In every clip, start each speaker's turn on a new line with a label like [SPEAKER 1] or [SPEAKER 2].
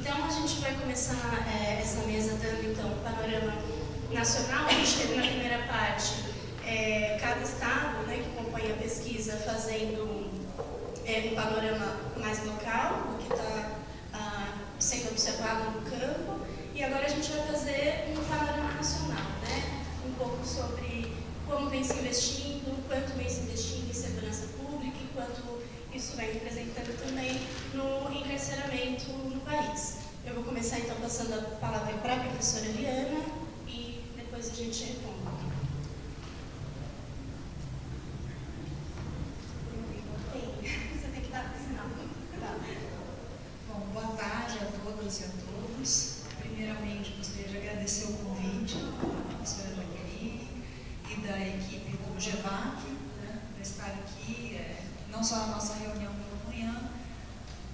[SPEAKER 1] Então, a gente vai começar essa mesa dando, então, um panorama nacional. A gente teve na primeira parte cada estado, né, que compõe a pesquisa fazendo um panorama mais local, do que está sendo observado no campo. E agora a gente vai fazer um panorama nacional, né? Um pouco sobre como vem se investindo, quanto vem se investindo em segurança pública e quanto isso vem representando também no encarceramento no país. Eu vou começar então passando a palavra para a professora Eliana e depois a gente responde. Você tem que dar o sinal. Tá.
[SPEAKER 2] Bom, boa tarde a todas e a todos. Primeiramente, gostaria de agradecer o convite da professora Jaqueline e da equipe do GEVAC, né, para estar aqui, não só na nossa reunião pela manhã,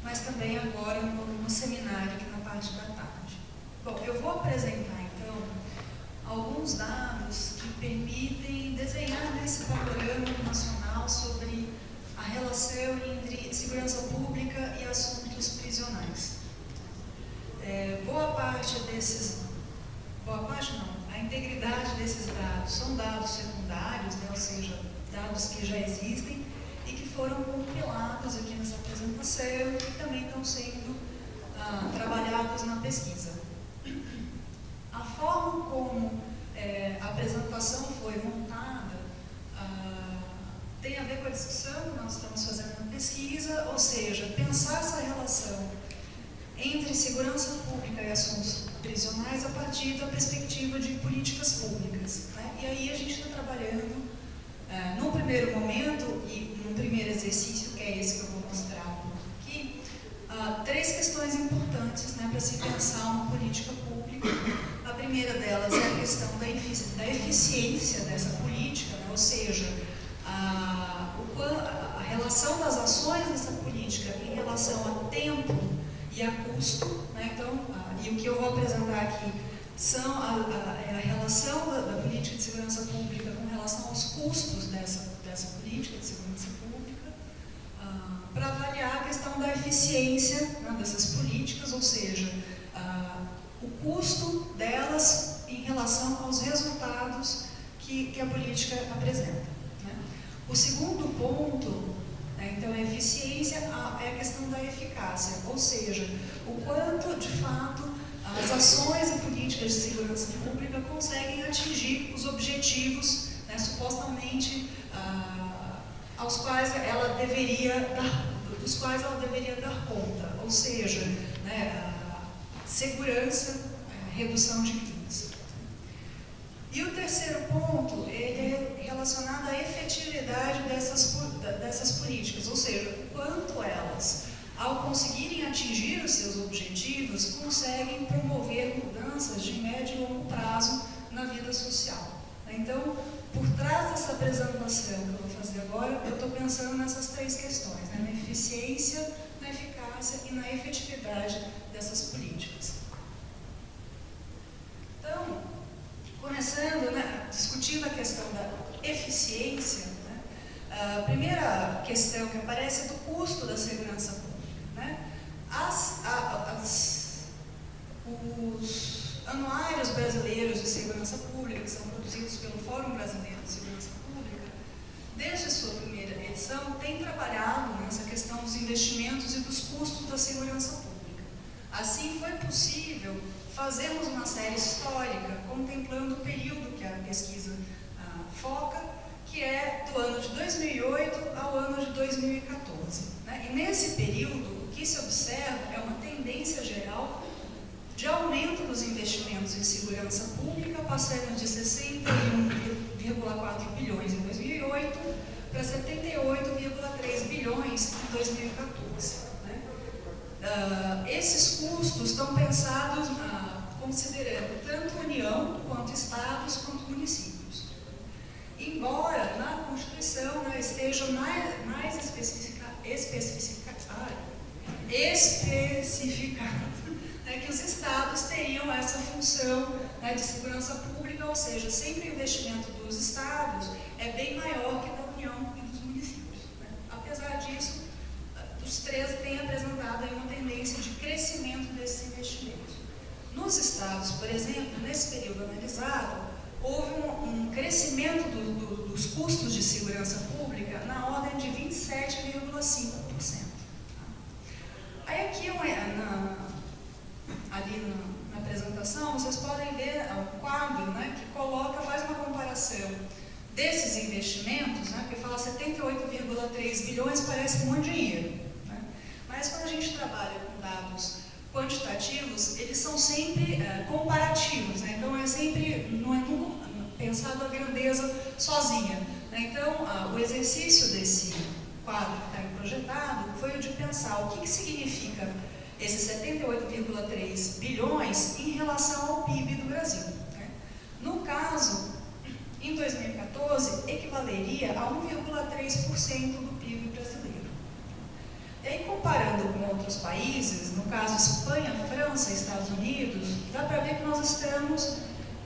[SPEAKER 2] mas também agora no seminário aqui na parte da tarde. Bom, eu vou apresentar então alguns dados que permitem desenhar esse panorama nacional sobre a relação entre segurança pública e assuntos prisionais. A integridade desses dados são dados secundários, né, ou seja, dados que já existem e que foram compilados aqui nessa apresentação e também estão sendo trabalhados na pesquisa. A forma como a apresentação foi montada tem a ver com a discussão que nós estamos fazendo na pesquisa, ou seja, pensar essa relação entre segurança pública e assuntos prisionais a partir da perspectiva de políticas públicas, né? E aí a gente está trabalhando, num primeiro momento, e num primeiro exercício, que é esse que eu vou mostrar aqui, três questões importantes, né, para se pensar uma política pública. A primeira delas é a questão da eficiência dessa política, né? Ou seja, a relação das ações dessa política em relação a tempo e a custo, né? Então, e o que eu vou apresentar aqui são a relação da política de segurança pública com relação aos custos dessa política de segurança pública, para avaliar a questão da eficiência, né, dessas políticas, ou seja, o custo delas em relação aos resultados que a política apresenta, né? O segundo ponto, então, a eficiência é a questão da eficácia, ou seja, o quanto, de fato, as ações e políticas de segurança pública conseguem atingir os objetivos, né, supostamente, dos quais ela deveria dar conta, ou seja, né, segurança, redução de crimes. E o terceiro ponto, ele é relacionado à efetividade dessas políticas, ou seja, o quanto elas, ao conseguirem atingir os seus objetivos, conseguem promover mudanças de médio e longo prazo na vida social. Então, por trás dessa apresentação que eu vou fazer agora, eu estou pensando nessas três questões, né? Na eficiência, na eficácia e na efetividade dessas políticas. Então, começando, né, discutindo a questão da eficiência, né, a primeira questão que aparece é do custo da segurança pública, né? Os anuários brasileiros de segurança pública, que são produzidos pelo Fórum Brasileiro de Segurança Pública, desde a sua primeira edição, têm trabalhado nessa questão dos investimentos e dos custos da segurança pública. Assim, foi possível fazermos uma série histórica contemplando o período que a pesquisa foca, que é do ano de 2008 ao ano de 2014. Né? E nesse período, o que se observa é uma tendência geral de aumento dos investimentos em segurança pública, passando de 61,4 bilhões em 2008 para 78,3 bilhões em 2014. Né? Esses custos estão pensados considerando tanto União, quanto Estados, quanto municípios. Embora na Constituição, né, esteja mais especificado, né, que os Estados teriam essa função, né, de segurança pública, ou seja, sempre o investimento dos Estados é bem maior que da União e dos municípios. Né? Apesar disso, os três têm apresentado aí uma tendência de crescimento desses investimentos. Nos estados, por exemplo, nesse período analisado, houve um crescimento dos custos de segurança pública na ordem de 27,5%. Aí aqui, ali na apresentação, vocês podem ver um quadro, né, que faz uma comparação desses investimentos, né, porque fala 78,3 bilhões, parece muito dinheiro, né? Mas quando a gente trabalha com dados quantitativos, eles são sempre comparativos, né? Então não é nunca pensado a grandeza sozinha, né? Então o exercício desse quadro que está aí projetado foi o de pensar o que significa esses 78,3 bilhões em relação ao PIB do Brasil, né? No caso, em 2014, equivaleria a 1,3% do PIB brasileiro. E aí, comparando com outros países, no caso Espanha, França e Estados Unidos, dá para ver que nós estamos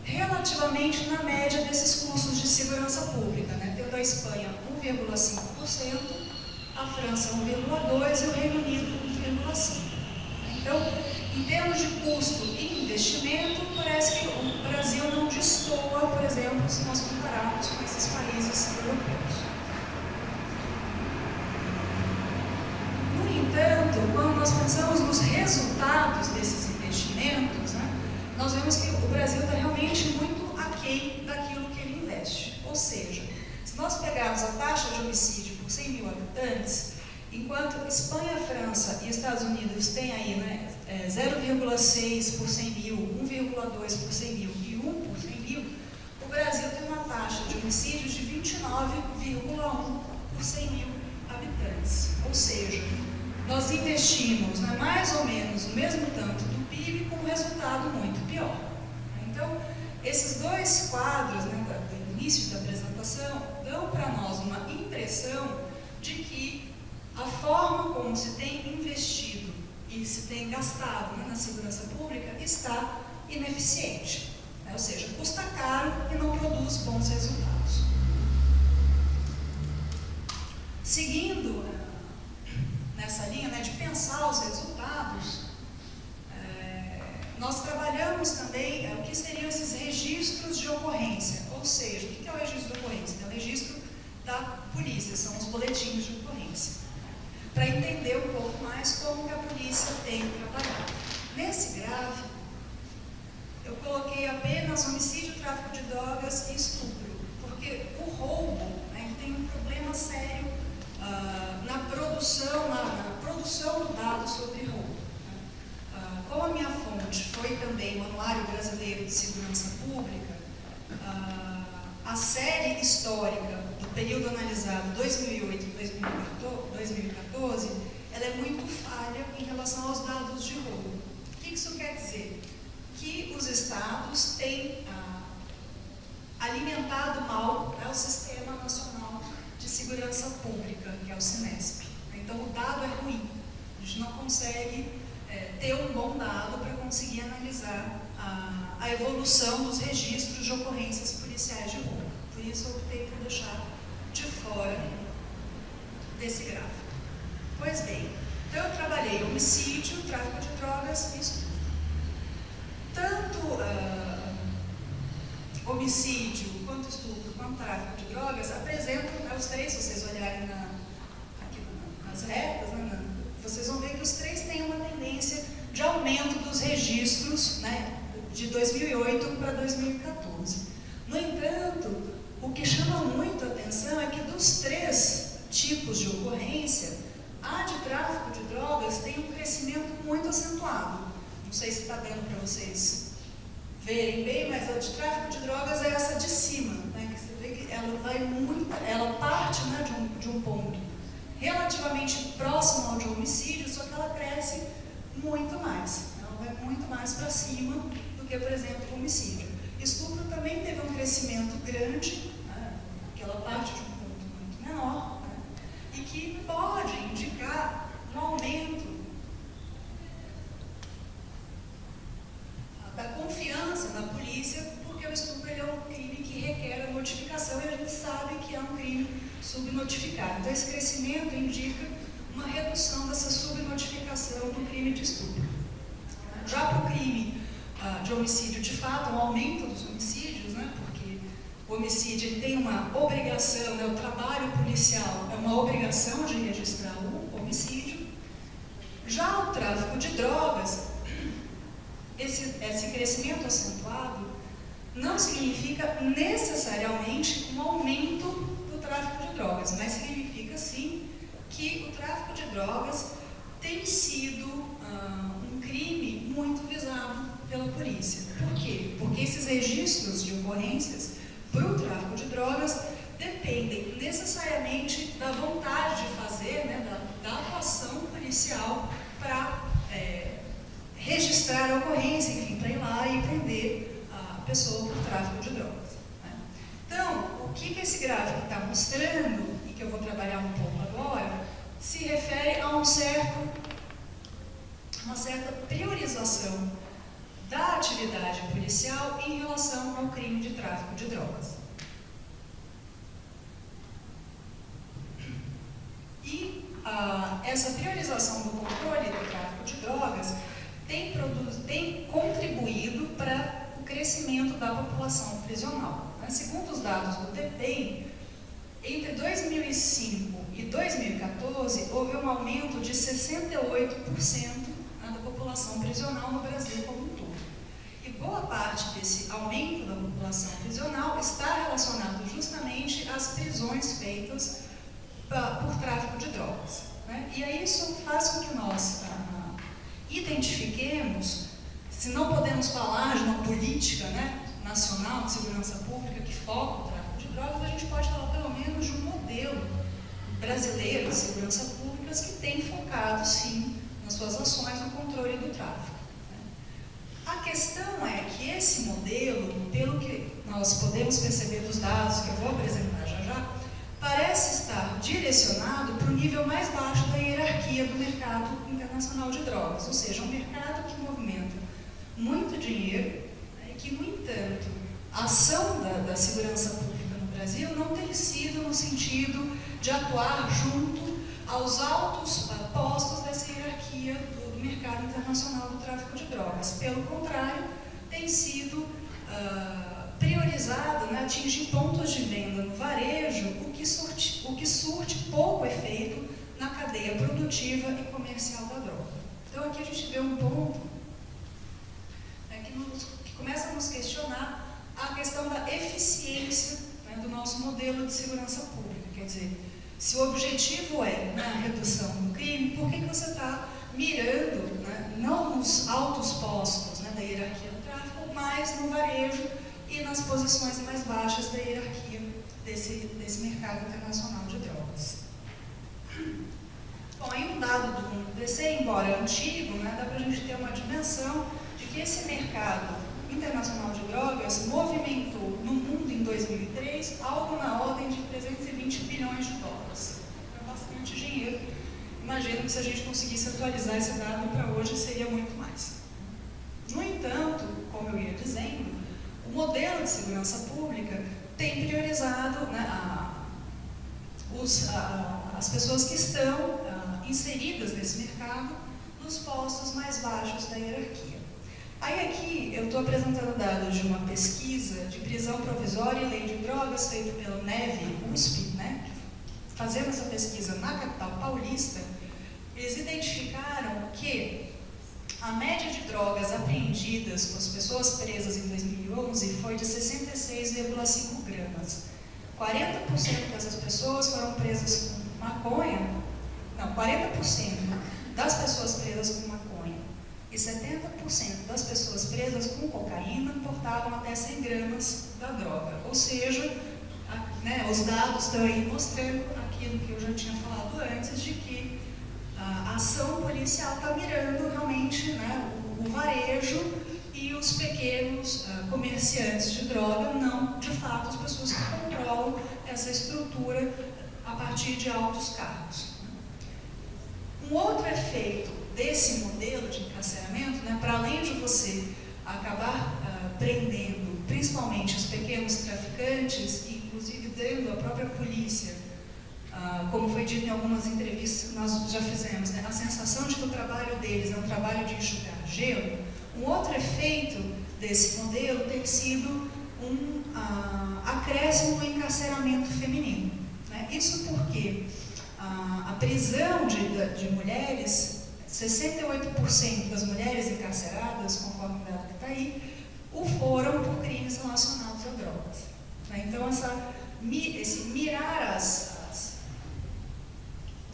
[SPEAKER 2] relativamente na média desses custos de segurança pública, né? Tendo a Espanha 1,5%, a França 1,2% e o Reino Unido 1,5%. Então, em termos de custo e investimento, parece que o Brasil não destoa, por exemplo, se nós compararmos com esses países europeus. No entanto, quando nós pensamos nos resultados desses investimentos, né, nós vemos que o Brasil está realmente muito aquém daquilo que ele investe. Ou seja, se nós pegarmos a taxa de homicídio por 100 mil habitantes, enquanto Espanha, França e Estados Unidos têm aí, né, 0,6 por 100 mil, 1,2 por 100 mil e 1 por 100 mil, o Brasil tem uma taxa de homicídios de 29,1 por 100 mil habitantes. Ou seja, nós investimos, né, mais ou menos o mesmo tanto do PIB com um resultado muito pior. Então, esses dois quadros, né, do início da apresentação dão para nós uma impressão de que a forma como se tem investido e se tem gastado, né, na segurança pública está ineficiente, né? Ou seja, custa caro e não produz bons resultados. Seguindo nessa linha, né, de pensar os resultados, nós trabalhamos também o que seriam esses registros de ocorrência. Ou seja, o que é o registro de ocorrência? É o registro da polícia, são os boletins de ocorrência, para entender um pouco mais como que a polícia tem trabalhado. Nesse gráfico, eu coloquei apenas homicídio, tráfico de drogas e estupro, porque o roubo, né, tem um problema sério na produção do dado sobre roubo. Como a minha fonte foi também o Anuário Brasileiro de Segurança Pública, a série histórica do período analisado 2008 e 2014, ela é muito falha em relação aos dados de roubo. O que isso quer dizer? Que os estados têm alimentado mal, né, o Sistema Nacional de Segurança Pública, que é o SINESP. Então, o dado é ruim. A gente não consegue ter um bom dado para conseguir analisar a evolução dos registros de ocorrências policiais de roubo. Por isso, eu optei por deixar de fora desse gráfico. Pois bem, então eu trabalhei homicídio, tráfico de drogas e estupro. Tanto homicídio, quanto estupro, quanto tráfico de drogas apresentam, os três, se vocês olharem aqui nas retas, né, vocês vão ver que os três têm uma tendência de aumento dos registros, né, de 2008 para 2014. No entanto, o que chama muito a atenção é que dos três tipos de ocorrência, a de tráfico de drogas tem um crescimento muito acentuado. Não sei se está dando para vocês verem bem, mas a de tráfico de drogas é essa de cima, né, que você vê que ela parte, né, de um ponto relativamente próximo ao de homicídio, só que ela cresce muito mais. Ela vai muito mais para cima do que, por exemplo, o homicídio. Estupro também teve um crescimento grande, né, que ela parte de um ponto muito menor, né, e que pode indicar um aumento da confiança na polícia, porque o estupro é um crime que requer a notificação e a gente sabe que é um crime subnotificado. Então, esse crescimento indica uma redução dessa subnotificação do crime de estupro. Já para o crime de homicídio, de fato, um aumento dos homicídios, né, porque o homicídio ele tem uma obrigação, né, o trabalho policial é uma obrigação de registrar o homicídio. Já o tráfico de drogas, esse crescimento acentuado não significa necessariamente um aumento do tráfico de drogas, mas significa sim que o tráfico de drogas tem sido um crime muito visado pela polícia. Por quê? Porque esses registros de ocorrências para o tráfico de drogas dependem necessariamente da vontade de fazer, né, da atuação policial para registrar a ocorrência, enfim, para ir lá e prender a pessoa por tráfico de drogas. Né? Então, o que esse gráfico está mostrando, e que eu vou trabalhar um pouco agora, se refere a uma certa priorização da atividade policial em relação ao crime de tráfico de drogas. E essa priorização do controle do tráfico de drogas tem contribuído para o crescimento da população prisional. Segundo os dados do DEPEN, entre 2005 e 2014, houve um aumento de 68% da população prisional no Brasil como um todo. E boa parte desse aumento da população prisional está relacionado justamente às prisões feitas por tráfico de drogas. Né? E aí isso faz com que nós identifiquemos, se não podemos falar de uma política, né, nacional de segurança pública que foca o tráfico de drogas, a gente pode falar pelo menos de um modelo brasileiro de segurança pública que tem focado, sim, nas suas ações no controle do tráfico. A questão é que esse modelo, pelo que nós podemos perceber dos dados que eu vou apresentar já, parece estar direcionado para o nível mais baixo da hierarquia do mercado internacional de drogas, ou seja, um mercado que movimenta muito dinheiro, né, e que, no entanto, a ação da segurança pública no Brasil não tem sido no sentido de atuar junto aos altos postos dessa hierarquia do mercado internacional do tráfico de drogas. Pelo contrário, tem sido priorizado, né, atingir pontos de venda no varejo, o que surte pouco efeito na cadeia produtiva e comercial da droga. Então aqui a gente vê um ponto, né, que começa a nos questionar a questão da eficiência, né, do nosso modelo de segurança pública. Quer dizer, se o objetivo é, né, a redução do crime, por que você está mirando, né, não nos altos postos, né, da hierarquia do tráfico, mas no varejo e nas posições mais baixas da hierarquia desse mercado internacional de drogas? Bom, em um dado do DC, embora antigo, né, dá para a gente ter uma dimensão de que esse mercado internacional de drogas movimentou no mundo em 2003 algo na ordem de 320 bilhões de dólares. É bastante dinheiro. Imagino que se a gente conseguisse atualizar esse dado para hoje seria muito mais. No entanto, como eu ia dizendo, o modelo de segurança pública tem priorizado, né, as pessoas que estão inseridas nesse mercado nos postos mais baixos da hierarquia. Aí aqui eu estou apresentando dados de uma pesquisa de prisão provisória e lei de drogas feita pelo NEV USP, né? Fazendo essa pesquisa na capital paulista, eles identificaram que a média de drogas apreendidas com as pessoas presas em 2011 foi de 66,5 gramas. 40% dessas pessoas foram presas com maconha, não, 40% das pessoas presas com maconha e 70% das pessoas presas com cocaína portavam até 100 gramas da droga. Ou seja, né, os dados estão aí mostrando aquilo que eu já tinha falado antes, de que a ação policial está mirando realmente, né, o varejo e os pequenos comerciantes de droga, não, de fato, as pessoas que controlam essa estrutura a partir de altos cargos. Um outro efeito desse modelo de encarceramento, né, para além de você acabar prendendo principalmente os pequenos traficantes, e inclusive dando à própria polícia como foi dito em algumas entrevistas que nós já fizemos, né, a sensação de que o trabalho deles é um trabalho de enxugar gelo. Um outro efeito desse modelo tem sido um acréscimo no encarceramento feminino, né? Isso porque a prisão de mulheres, 68% das mulheres encarceradas, conforme o dado que está aí, foram por crimes relacionados a drogas, né? Então, esse mirar os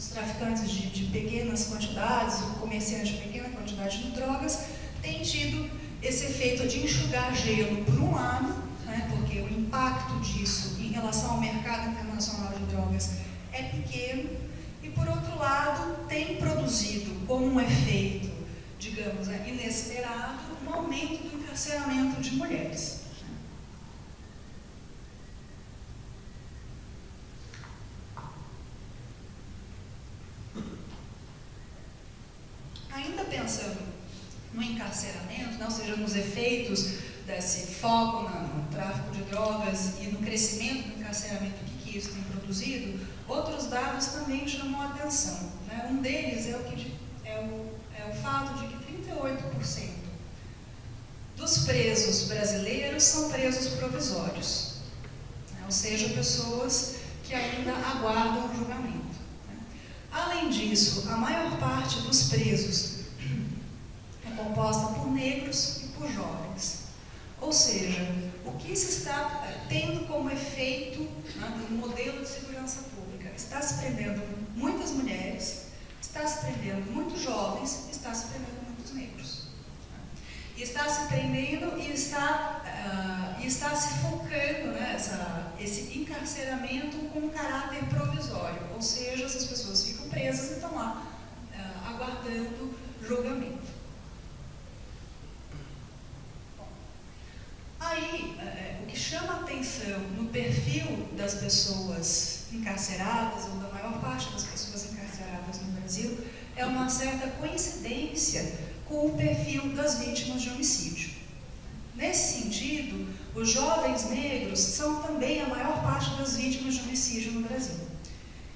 [SPEAKER 2] traficantes de pequenas quantidades, o comerciante de pequena quantidade de drogas, tem tido esse efeito de enxugar gelo, por um lado, né, porque o impacto disso em relação ao mercado internacional de drogas é pequeno, e por outro lado, tem produzido como um efeito, digamos, inesperado, um aumento do encarceramento de mulheres. Ainda pensando no encarceramento, né, ou seja, nos efeitos desse foco no tráfico de drogas e no crescimento do encarceramento que isso tem produzido, outros dados também chamam a atenção, né? Um deles é o fato de que 38% dos presos brasileiros são presos provisórios, né? Ou seja, pessoas que ainda aguardam julgamento, né? Além disso, a maior parte dos presos é composta por negros e por jovens. Ou seja, o que se está tendo como efeito, né, do modelo de segurança pública? Está se prendendo muitas mulheres, está se prendendo muitos jovens, está se prendendo muitos negros. E está se prendendo e está se focando, né, esse encarceramento com caráter provisório. Ou seja, essas pessoas ficam presas e estão lá aguardando julgamento. Aí, o que chama a atenção no perfil das pessoas encarceradas, ou da maior parte das pessoas encarceradas no Brasil, é uma certa coincidência com o perfil das vítimas de homicídio. Nesse sentido, os jovens negros são também a maior parte das vítimas de homicídio no Brasil.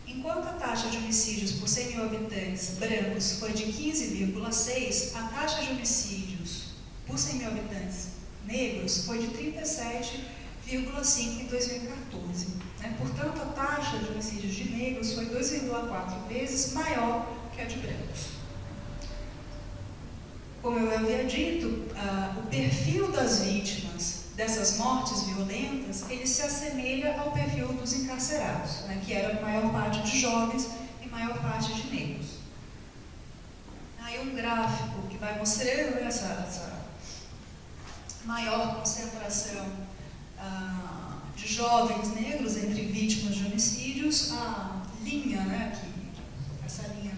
[SPEAKER 2] Enquanto a taxa de homicídios por 100 mil habitantes brancos foi de 15,6, a taxa de homicídios por 100 mil habitantes negros foi de 37,5 em 2014. Né? Portanto, a taxa de homicídios de negros foi 2,4 vezes maior que a de brancos. Como eu havia dito, o perfil das vítimas dessas mortes violentas, ele se assemelha ao perfil dos encarcerados, né? Que era a maior parte de jovens e maior parte de negros. Aí um gráfico que vai mostrando essa maior concentração de jovens negros entre vítimas de homicídios, a linha, né, essa linha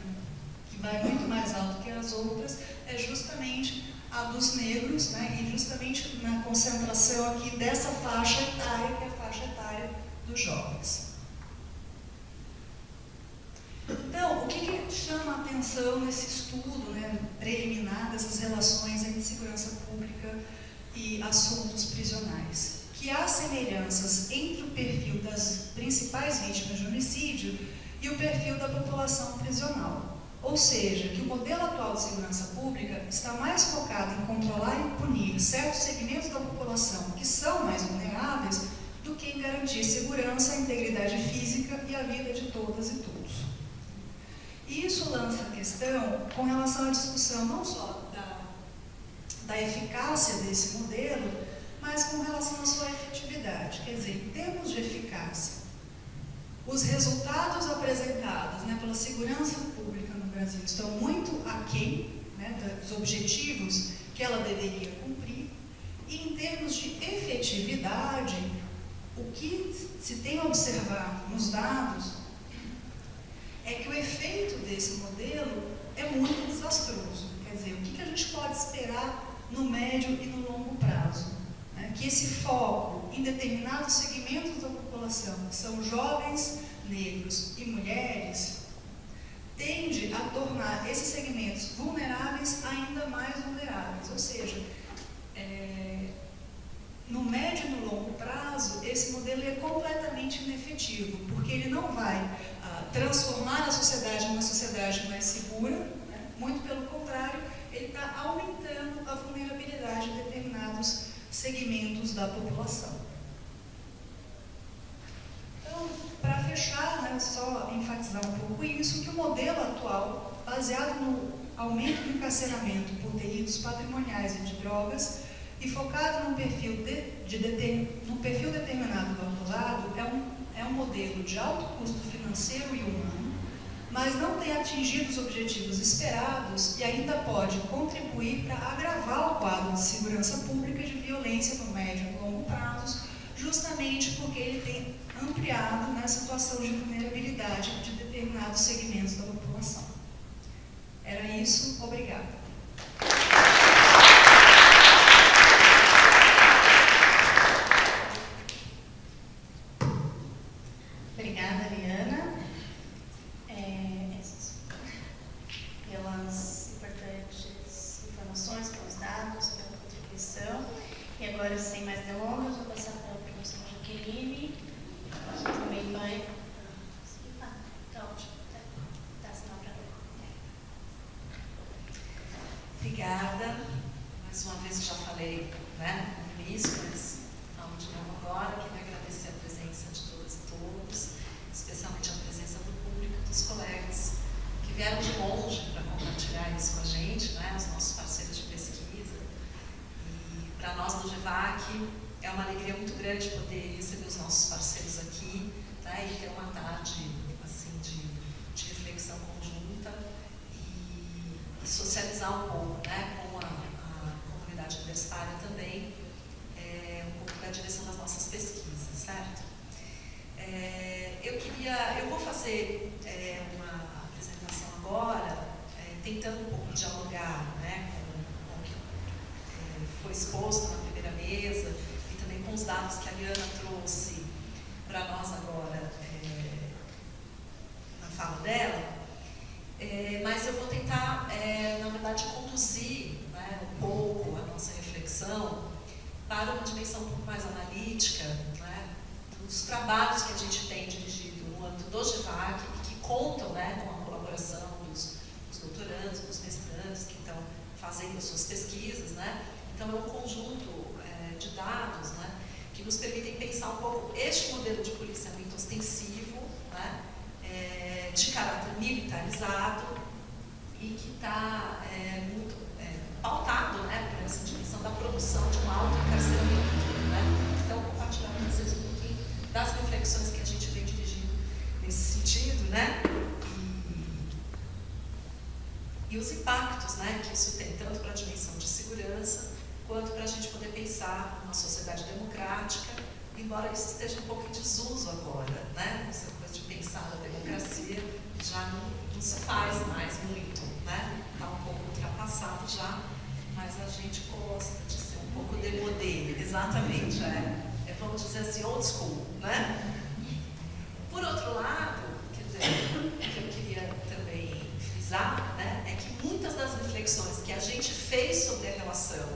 [SPEAKER 2] que vai muito mais alto que as outras, é justamente a dos negros, né, e justamente na concentração aqui dessa faixa etária, que é a faixa etária dos jovens. Então, o que chama a atenção nesse estudo, né, preliminar dessas relações entre segurança pública e assuntos prisionais? Que há semelhanças entre o perfil das principais vítimas de homicídio e o perfil da população prisional. Ou seja, que o modelo atual de segurança pública está mais focado em controlar e punir certos segmentos da população que são mais vulneráveis do que em garantir segurança, a integridade física e a vida de todas e todos. E isso lança a questão com relação à discussão não só da eficácia desse modelo, mas com relação à sua efetividade. Quer dizer, em termos de eficácia, os resultados apresentados, né, pela segurança pública no Brasil estão muito aquém, né, dos objetivos que ela deveria cumprir, e em termos de efetividade, o que se tem observado nos dados é que o efeito desse modelo é muito desastroso. Quer dizer, o que a gente pode esperar no médio e no longo prazo? Né? Que esse foco em determinados segmentos da população, que são jovens, negros e mulheres, tende a tornar esses segmentos vulneráveis ainda mais vulneráveis. Ou seja, no médio e no longo prazo, esse modelo é completamente inefetivo, porque ele não vai transformar a sociedade numa sociedade mais segura, né? Muito pelo contrário, ele está aumentando a vulnerabilidade de determinados segmentos da população. Então, para fechar, né, só enfatizar um pouco isso, que o modelo atual, baseado no aumento do encarceramento por delitos patrimoniais e de drogas, e focado num perfil, num perfil determinado do acusado, é um modelo de alto custo financeiro e humano, mas não tem atingido os objetivos esperados e ainda pode contribuir para agravar o quadro de segurança pública e de violência no médio e longo prazos, justamente porque ele tem ampliado, né, a situação de vulnerabilidade de determinados segmentos da população. Era isso, obrigada.
[SPEAKER 1] Obrigada, Liana, pelas importantes informações, pelos dados, pela contribuição. E agora, sem mais delongas, vou passar para a professora Jaqueline, que também vai... Tá ótimo, tá sinal para ler.
[SPEAKER 3] Obrigada. Mais uma vez eu já falei, né, no início, mas falo de novo agora. Queria agradecer a presença de todas e todos, especialmente a presença do público, dos colegas que vieram de longe para compartilhar isso com a gente, né, os nossos parceiros de pesquisa. E para nós do GEVAC é uma alegria muito grande poder receber os nossos parceiros aqui, tá, e ter uma tarde assim, de reflexão conjunta e socializar um pouco, né, com a comunidade universitária também, um pouco da direção das nossas pesquisas, certo? Eu vou fazer uma apresentação agora, tentando um pouco dialogar, né, com o que foi exposto na primeira mesa e também com os dados que a Liana trouxe para nós agora na fala dela. Mas eu vou tentar, na verdade, conduzir, né, um pouco a nossa reflexão para uma dimensão um pouco mais analítica, né, dos trabalhos que a gente tem dirigido no âmbito do GEVAC e que contam, né, com a colaboração dos doutorandos, dos mestrandos que estão fazendo as suas pesquisas, né. Então, é um conjunto de dados, né, que nos permitem pensar um pouco este modelo de policiamento ostensivo, né, de caráter militarizado e que está muito pautado, né, por essa dimensão da produção de um autoencarceramento, né. Então, vou compartilhar com vocês um pouquinho das reflexões que a gente vem dirigindo nesse sentido, né, e os impactos, né, que isso tem tanto para a dimensão de segurança quanto para a gente poder pensar uma sociedade democrática, embora isso esteja um pouco em desuso agora, né, essa coisa de pensar a democracia já não se faz mais muito, né, está um pouco ultrapassado já, mas a gente gosta de ser um pouco demodê, exatamente, vamos dizer assim, old school, né. Por outro lado, quer dizer, o que eu queria também frisar, né, é que muitas das reflexões que a gente fez sobre a relação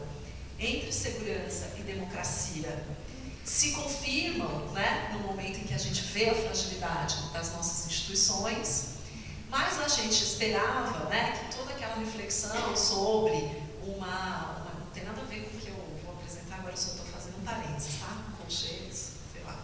[SPEAKER 3] entre segurança e democracia se confirmam, né, no momento em que a gente vê a fragilidade das nossas instituições, mas a gente esperava, né, que toda aquela reflexão sobre não tem nada a ver com o que eu vou apresentar agora, eu só estou fazendo um parênteses, tá? Colchetes, sei lá.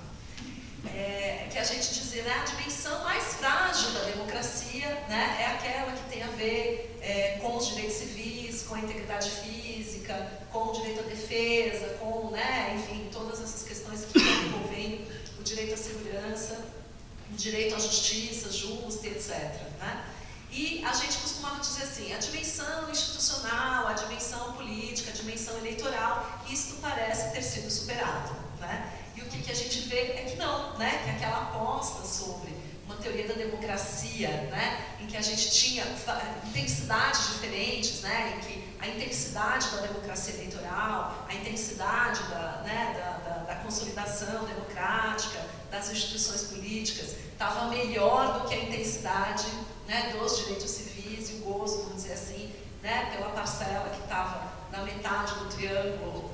[SPEAKER 3] Que a gente dizia, né, a dimensão mais frágil da democracia, né, é aquela que tem a ver com os direitos civis, com a integridade física, com o direito à defesa, com, né, enfim, todas essas questões que estão envolvendo o direito à segurança, o direito à justiça justa, etc., né? E a gente costumava dizer assim, a dimensão institucional, a dimensão política, a dimensão eleitoral, isto parece ter sido superado, né? E o que a gente vê é que não, né? Que aquela aposta sobre uma teoria da democracia, né? Em que a gente tinha intensidades diferentes, né? Em que a intensidade da democracia eleitoral, a intensidade da consolidação democrática, das instituições políticas, estava melhor do que a intensidade, né, dos direitos civis e o gozo, vamos dizer assim, né, pela parcela que estava na metade do triângulo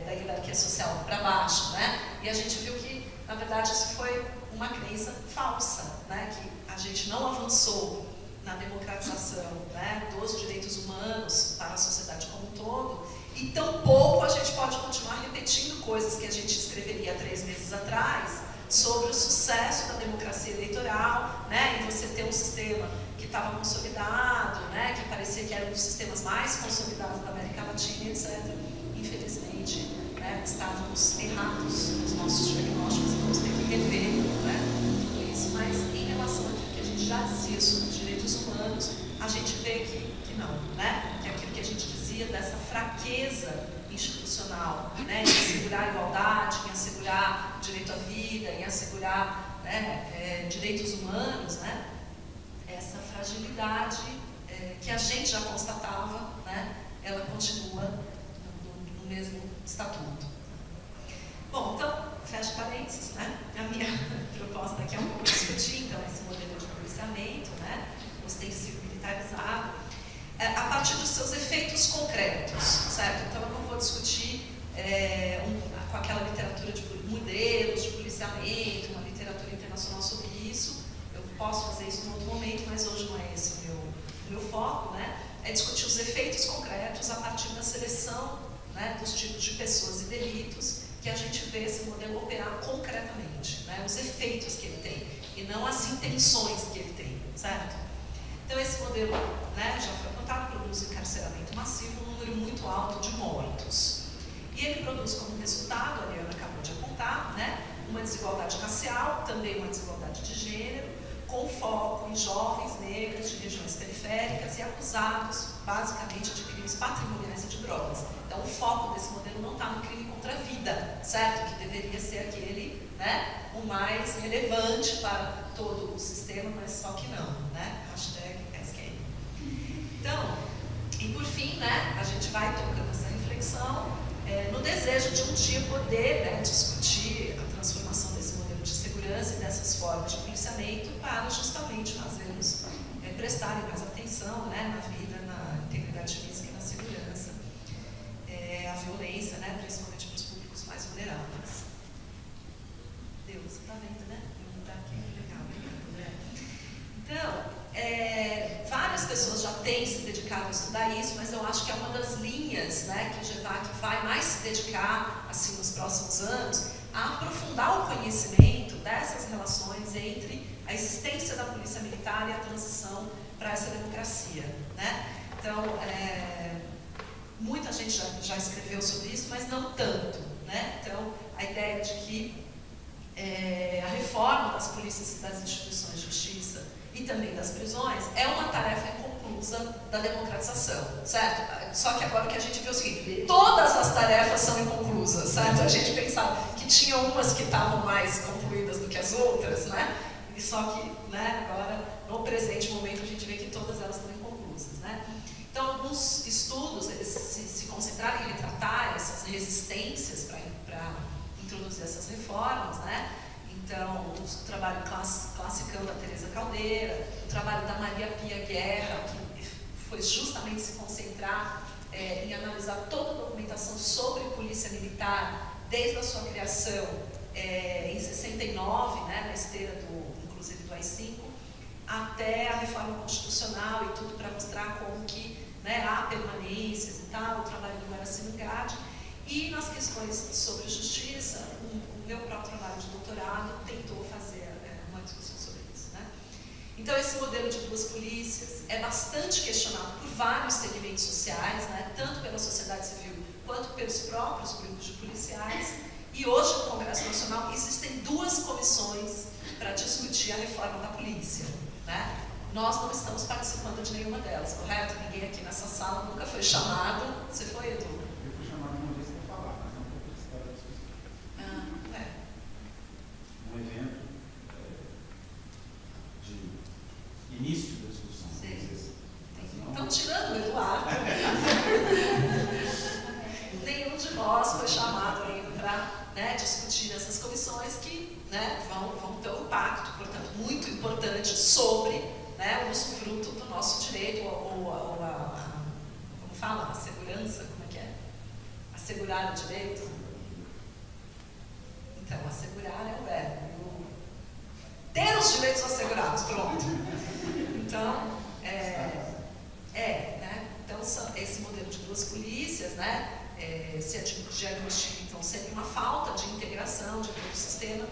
[SPEAKER 3] da hierarquia social para baixo, né? E a gente viu que, na verdade, isso foi uma crença falsa, né? Que a gente não avançou na democratização, né, dos direitos humanos para a sociedade como um todo, e tampouco a gente pode continuar repetindo coisas que a gente escreveria 3 meses atrás sobre o sucesso da democracia eleitoral, né, e você ter um sistema que estava consolidado, né, que parecia que era um dos sistemas mais consolidados da América Latina, etc. Infelizmente, né, estávamos errados nos nossos diagnósticos, vamos ter que rever, né, tudo isso. Mas em relação àquilo que a gente já dizia sobre os direitos humanos, a gente vê que não, né, que é aquilo que a gente dizia dessa fraqueza institucional, né, em assegurar a igualdade, em assegurar o direito à vida, em assegurar, né, direitos humanos, né, essa fragilidade que a gente já constatava, né, ela continua no mesmo estatuto. Bom, então, fecha parênteses, né, a minha proposta aqui é um pouco discutir, então, esse modelo de policiamento, né, ostensivo militarizado, a partir dos seus efeitos concretos, certo? Então, eu não vou discutir com aquela literatura de modelos de policiamento, uma literatura internacional sobre isso. Eu posso fazer isso em outro momento, mas hoje não é esse o meu foco, né? É discutir os efeitos concretos a partir da seleção, né, dos tipos de pessoas e delitos que a gente vê esse modelo operar concretamente, né? Os efeitos que ele tem e não as intenções que ele tem, certo? Então, esse modelo, né, já foi apontado, produz encarceramento massivo, um número muito alto de mortos. E ele produz como resultado, a Ariana acabou de apontar, né, uma desigualdade racial, também uma desigualdade de gênero, com foco em jovens negros de regiões periféricas e acusados, basicamente, de crimes patrimoniais e de drogas. Então, o foco desse modelo não está no crime contra a vida, certo? Que deveria ser aquele, né, o mais relevante para todo o sistema, mas só que não, né? Hashtag SQM. Então, e por fim, né, a gente vai tocando essa reflexão no desejo de um dia poder, né, discutir a transformação desse modelo de segurança e dessas formas de policiamento para justamente fazê-los prestarem mais atenção, né, na vida, na integridade física e na segurança, a violência, né, principalmente para os públicos mais vulneráveis. Deus, está vendo, né? Não está aqui, legal, obrigada, André. Então, várias pessoas já têm se dedicado a estudar isso, mas eu acho que é uma das linhas, né, que o GEVAC vai mais se dedicar, assim, nos próximos anos, a aprofundar o conhecimento dessas relações entre a existência da polícia militar e a transição para essa democracia, né? Então, muita gente já escreveu sobre isso, mas não tanto, né? Então, a ideia de que a reforma das polícias e das instituições de justiça e também das prisões é uma tarefa inconclusa da democratização, certo? Só que agora que a gente viu o seguinte, todas as tarefas são inconclusas, certo? A gente pensava que tinha umas que estavam mais concluídas do que as outras, né? E só que, né, agora, no presente momento, a gente vê que todas elas estão inconclusas, né? Então, alguns estudos, eles se concentraram em retratar essas resistências para introduzir essas reformas, né? Então, o trabalho classicão da Teresa Caldeira, o trabalho da Maria Pia Guerra, que foi justamente se concentrar em analisar toda a documentação sobre polícia militar, desde a sua criação em 69, né, na esteira inclusive do AI-5, até a reforma constitucional e tudo para mostrar como que, né, há permanências e tal, o trabalho do Maracino Gade. E nas questões sobre justiça, o meu próprio trabalho de doutorado tentou fazer uma discussão sobre isso, né? Então, esse modelo de duas polícias é bastante questionado por vários segmentos sociais, né, tanto pela sociedade civil quanto pelos próprios grupos de policiais. E hoje, no Congresso Nacional, existem 2 comissões para discutir a reforma da polícia, né? Nós não estamos participando de nenhuma delas, correto? Ninguém aqui nessa sala nunca foi chamado. Você foi, Edu?
[SPEAKER 4] Eu fui chamado uma vez para falar, mas não para participar da discussão. Um evento de início da discussão.
[SPEAKER 3] Sim.
[SPEAKER 4] Não...
[SPEAKER 3] Então, tirando o Eduardo, nenhum de nós foi chamado ainda para, né, discutir essas comissões que, né, vão ter um impacto, portanto, muito importante sobre, né, o usufruto do nosso direito, como fala, a segurança, como é que é? A Assegurar o direito? Então, assegurar é o verbo. Ter os direitos assegurados, pronto. Então, né? Então, esse modelo de duas polícias, né? Se diagnostica, então, sempre uma falta de integração de todo o sistema,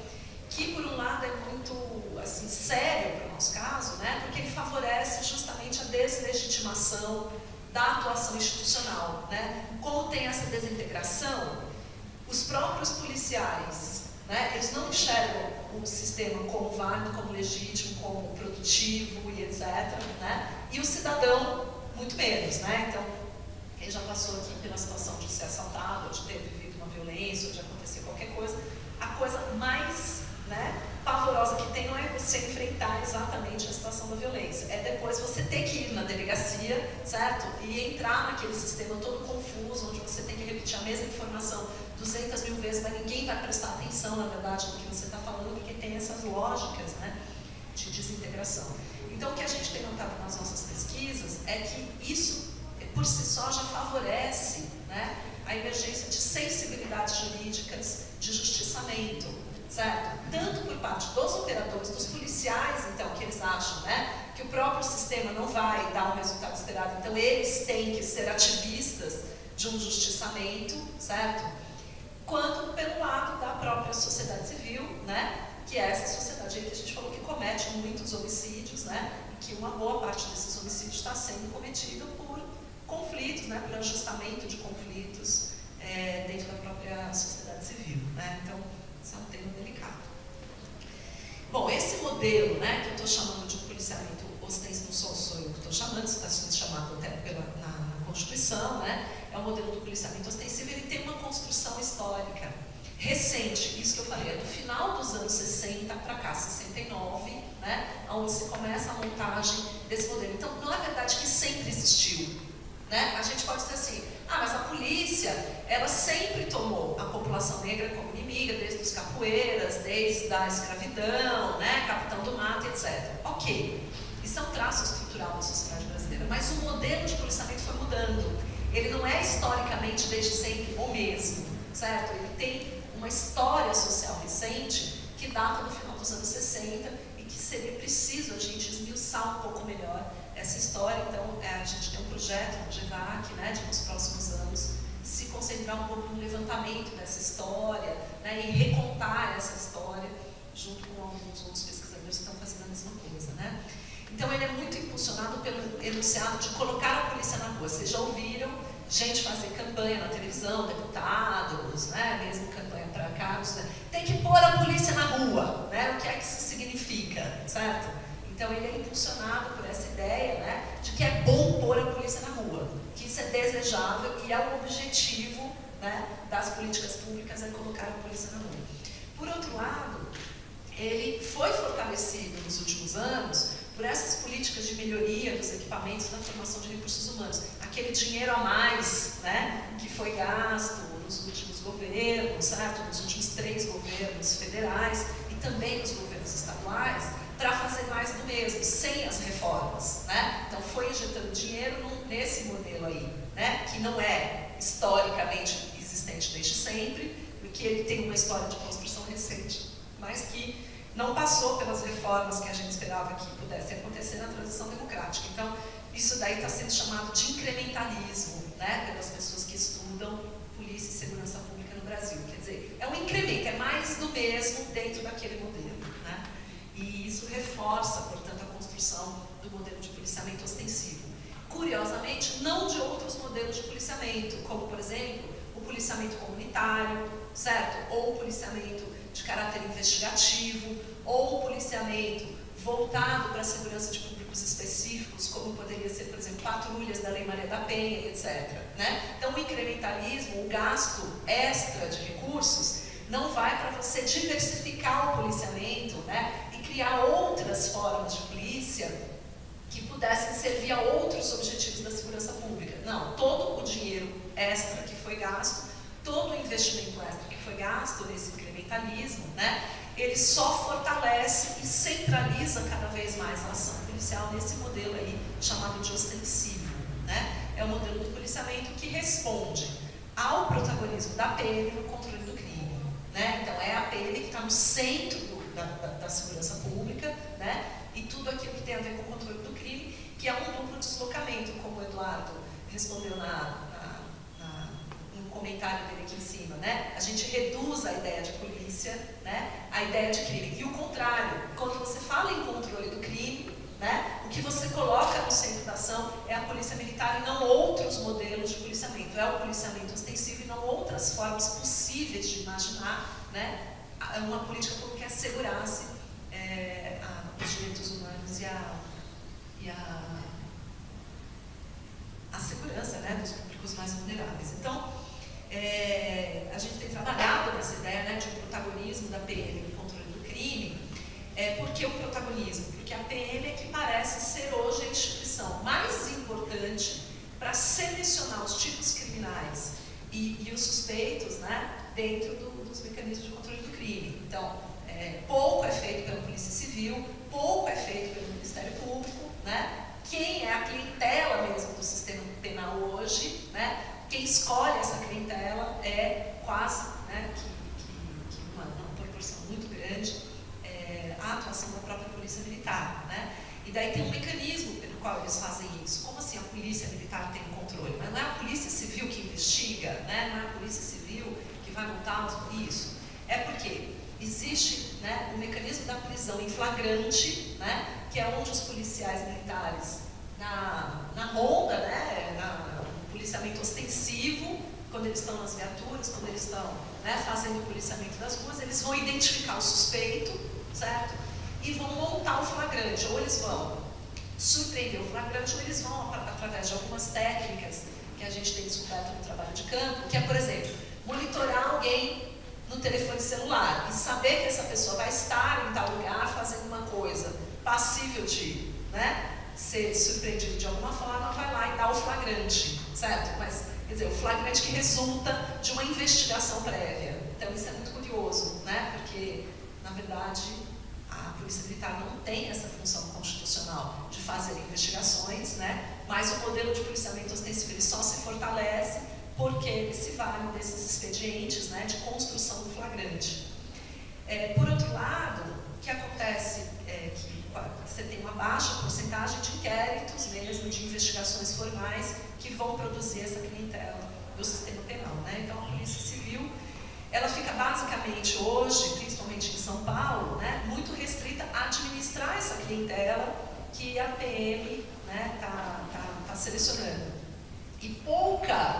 [SPEAKER 3] que, por um lado, é muito assim, sério para o nosso caso, né? Porque ele favorece justamente a deslegitimação da atuação institucional, né? Como tem essa desintegração, os próprios policiais, né, eles não enxergam o sistema como válido, como legítimo, como produtivo e etc., né? E o cidadão, muito menos, né? Então, quem já passou aqui pela situação de ser assaltado, ou de ter vivido uma violência, ou de acontecer qualquer coisa, a coisa mais, né, pavorosa que tem não é você enfrentar exatamente a situação da violência, é depois você ter que ir na delegacia, certo? E entrar naquele sistema todo confuso, onde você tem que repetir a mesma informação 200 mil vezes, mas ninguém vai prestar atenção, na verdade, no que você está falando, porque tem essas lógicas, né, de desintegração. Então, o que a gente tem notado nas nossas pesquisas é que isso, por si só, já favorece, né, a emergência de sensibilidades jurídicas de justiçamento, certo? Tanto por parte dos operadores, dos policiais, então, que eles acham, né, que o próprio sistema não vai dar o resultado esperado, então eles têm que ser ativistas de um justiçamento, certo? Quanto pelo lado da própria sociedade civil, né, que é essa sociedade aí que a gente falou que comete muitos homicídios, né, e que uma boa parte desses homicídios está sendo cometido por conflitos, né, por ajustamento de conflitos dentro da própria sociedade civil, né? Então, esse é um tema delicado. Bom, esse modelo, né, que eu estou chamando de policiamento ostensivo, não sou eu que estou chamando, isso está sendo chamado até na Constituição, né, é o modelo do policiamento ostensivo, ele tem uma construção histórica recente, isso que eu falei, é do final dos anos 60 para cá, 69, né, onde se começa a montagem desse modelo. Então, não é verdade que sempre existiu, né? A gente pode dizer assim, mas a polícia, ela sempre tomou a população negra como inimiga, desde os capoeiras, desde a escravidão, né, capitão do mato, etc. Ok, isso é um traço estrutural da sociedade brasileira, mas o modelo de policiamento foi mudando. Ele não é historicamente desde sempre o mesmo, certo? Ele tem uma história social recente que data do final dos anos 60 e que seria preciso a gente esmiuçar um pouco melhor essa história. Então, a gente tem um projeto no GEVAC, né, de nos próximos anos se concentrar um pouco no levantamento dessa história, né, e recontar essa história junto com alguns outros pesquisadores que estão fazendo a mesma coisa, né? Então, ele é muito impulsionado pelo enunciado de colocar a polícia na rua. Vocês já ouviram gente fazer campanha na televisão, deputados, né, mesmo campanha para cargos, né? Tem que pôr a polícia na rua, né? O que é que isso significa, certo? Então, ele é impulsionado por essa ideia, né, de que é bom pôr a polícia na rua, que isso é desejável e é o objetivo, né, das políticas públicas, é colocar a polícia na rua. Por outro lado, ele foi fortalecido nos últimos anos por essas políticas de melhoria dos equipamentos da formação de recursos humanos. Aquele dinheiro a mais, né, que foi gasto nos últimos governos, certo? Nos últimos 3 governos federais e também nos governos estaduais, para fazer mais do mesmo, sem as reformas, né? Então, foi injetando dinheiro nesse modelo aí, né, que não é historicamente existente desde sempre, porque ele tem uma história de construção recente, mas que não passou pelas reformas que a gente esperava que pudesse acontecer na transição democrática. Então, isso daí está sendo chamado de incrementalismo, né, pelas pessoas que estudam polícia e segurança pública no Brasil. Quer dizer, é um incremento, é mais do mesmo dentro daquele modelo, né? E isso reforça, portanto, a construção do modelo de policiamento ostensivo. Curiosamente, não de outros modelos de policiamento, como, por exemplo, o policiamento comunitário, certo? Ou o policiamento de caráter investigativo, ou o policiamento voltado para a segurança de públicos específicos, como poderia ser, por exemplo, patrulhas da Lei Maria da Penha, etc., né? Então, o incrementalismo, o gasto extra de recursos, não vai para você diversificar o policiamento, né, e criar outras formas de polícia que pudessem servir a outros objetivos da segurança pública. Não, todo o dinheiro extra que foi gasto, todo o investimento extra que foi gasto nesse incrementalismo, né, ele só fortalece e centraliza cada vez mais a ação policial nesse modelo aí chamado de ostensivo, né? É o modelo do policiamento que responde ao protagonismo da PM no controle do crime, né? Então é a PM que está no centro da segurança pública, né? E tudo aquilo que tem a ver com o controle do crime, que é um duplo deslocamento, como o Eduardo respondeu no comentário dele aqui em cima, né? A gente reduz a ideia de polícia, né? A ideia de crime. E o contrário, quando você fala em controle do crime, né? O que você coloca no centro da ação é a polícia militar e não outros modelos de policiamento. É o policiamento ostensivo e não outras formas possíveis de imaginar, né? Uma política pública que assegurasse os direitos humanos e a segurança, né, dos públicos mais vulneráveis. Então, a gente tem trabalhado nessa ideia, né, de um protagonismo da PM no controle do crime. Por que o protagonismo? Porque a PM é que parece ser hoje a instituição mais importante para selecionar os tipos criminais e os suspeitos, né, dentro dos mecanismos de controle do crime. Então, pouco é feito pela Polícia Civil, pouco é feito pelo Ministério Público, né? Quem é a clientela mesmo do sistema penal hoje, né? Quem escolhe essa clientela é quase, né, que uma proporção muito grande, a atuação da própria Polícia Militar, né? E daí tem um mecanismo pelo qual eles fazem isso. Como assim a Polícia Militar tem o controle? Mas não é a Polícia Civil que investiga, né? Não é a Polícia Civil que vai montar isso. É porque existe, né, o mecanismo da prisão em flagrante, né, que é onde os policiais militares, na ronda, né, no policiamento ostensivo, quando eles estão nas viaturas, quando eles estão, né, fazendo o policiamento das ruas, eles vão identificar o suspeito, certo? E vão montar o flagrante, ou eles vão surpreender o flagrante, ou eles vão, através de algumas técnicas que a gente tem descoberto no trabalho de campo, que é, por exemplo, monitorar alguém no telefone celular e saber que essa pessoa vai estar em tal lugar fazendo uma coisa passível de, né, ser surpreendido de alguma forma, vai lá e dá o flagrante, certo? Mas, quer dizer, o flagrante que resulta de uma investigação prévia. Então, isso é muito curioso, né? Porque, na verdade, a Polícia Militar não tem essa função constitucional de fazer investigações, né? Mas o modelo de policiamento ostensivo ele só se fortalece porque ele se vale desses expedientes, né, de construção do flagrante. Por outro lado, o que acontece é que você tem uma baixa porcentagem de inquéritos mesmo, de investigações formais que vão produzir essa clientela do sistema penal, né? Então, a Polícia Civil, ela fica basicamente hoje, principalmente em São Paulo, né, muito restrita a administrar essa clientela que a PM, né, tá selecionando. E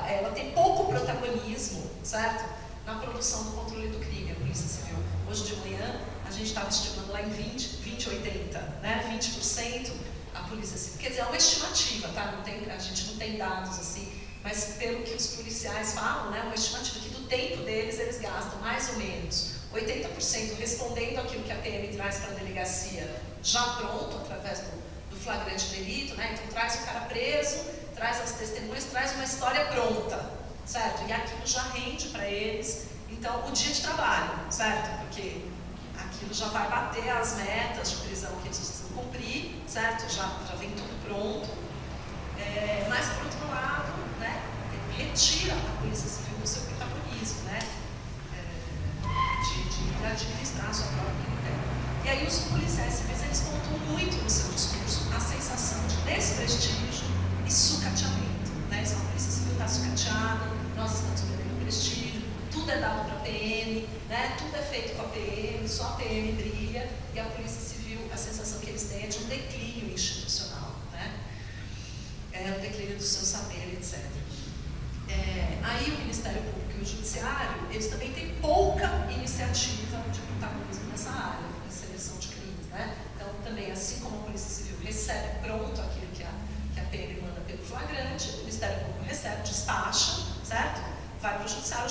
[SPEAKER 3] ela tem pouco protagonismo, certo? Na produção do controle do crime, a Polícia Civil. Hoje de manhã, a gente estava estimando lá em 80, né? 20% a Polícia Civil. Quer dizer, é uma estimativa, tá? A gente não tem dados assim, mas pelo que os policiais falam, né? Uma estimativa que do tempo deles, eles gastam mais ou menos 80% respondendo aquilo que a PM traz para a delegacia, já pronto, através do flagrante delito, né? Então, traz o cara preso, traz as testemunhas, traz uma história pronta, certo? E aquilo já rende para eles, então, o dia de trabalho, certo? Porque aquilo já vai bater as metas de prisão que eles precisam cumprir, certo? Já vem tudo pronto. Mas, por outro lado, né, retira a Polícia Civil do seu protagonismo, né? De administrar a sua própria clientela. E aí os policiais civis, eles pontuam muito no seu discurso a sensação de desprestígio e sucateamento, né? Se a Polícia Civil está sucateada, nós estamos perdendo prestígio, tudo é dado para a PM, né? Tudo é feito com a PM, só a PM brilha, e a Polícia Civil, a sensação que eles têm é de um declínio institucional, né? Um declínio do seu saber, etc. Aí o Ministério Público e o Judiciário, eles também têm pouca iniciativa de protagonismo nessa área, de seleção de crimes, né? Então, também, assim como a Polícia Civil recebe pronto aquilo que a PM manda pelo flagrante, o Ministério Público recebe, despacha, certo? Vai para o Judiciário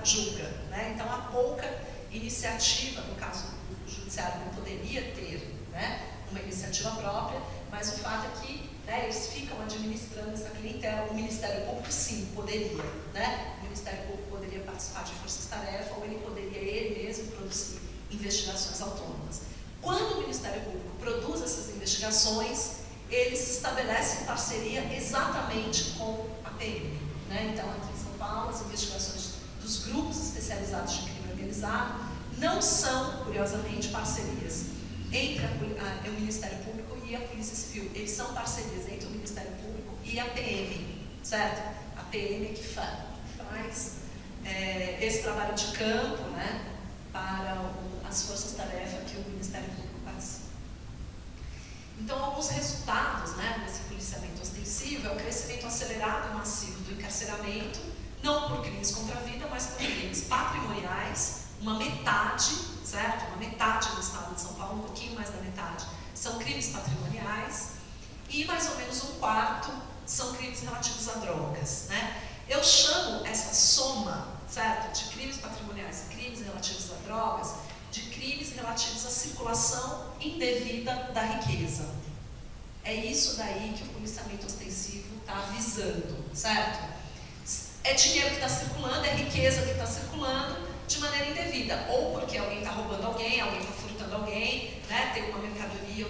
[SPEAKER 3] julga, né? Então, há pouca iniciativa, no caso, o Judiciário não poderia ter, né, uma iniciativa própria, mas o fato é que, né, eles ficam administrando essa clientela. O Ministério Público, sim, poderia, né? O Ministério Público poderia participar de forças-tarefa ou ele poderia ele mesmo produzir investigações autônomas. Quando o Ministério Público produz essas investigações, eles estabelecem parceria exatamente com a PM, né? Então, aqui são Paulo, as investigações dos grupos especializados de crime organizado não são, curiosamente, parcerias entre o Ministério Público e a Polícia Civil. Eles são parcerias entre o Ministério Público e a PM, certo? A PM é que faz esse trabalho de campo, né, para as forças-tarefa que o Ministério Público participa. Então, alguns resultados, né, desse policiamento ostensivo é o crescimento acelerado e massivo do encarceramento, não por crimes contra a vida, mas por crimes patrimoniais, uma metade, certo? Uma metade do estado de São Paulo, um pouquinho mais da metade, são crimes patrimoniais, e mais ou menos um quarto são crimes relativos a drogas, né? Eu chamo essa soma, certo, de crimes patrimoniais e crimes relativos a drogas, de crimes relativos à circulação indevida da riqueza. É isso daí que o policiamento ostensivo está visando, certo? É dinheiro que está circulando, é riqueza que está circulando de maneira indevida, ou porque alguém está roubando alguém está furtando alguém, né, tem uma mercadoria,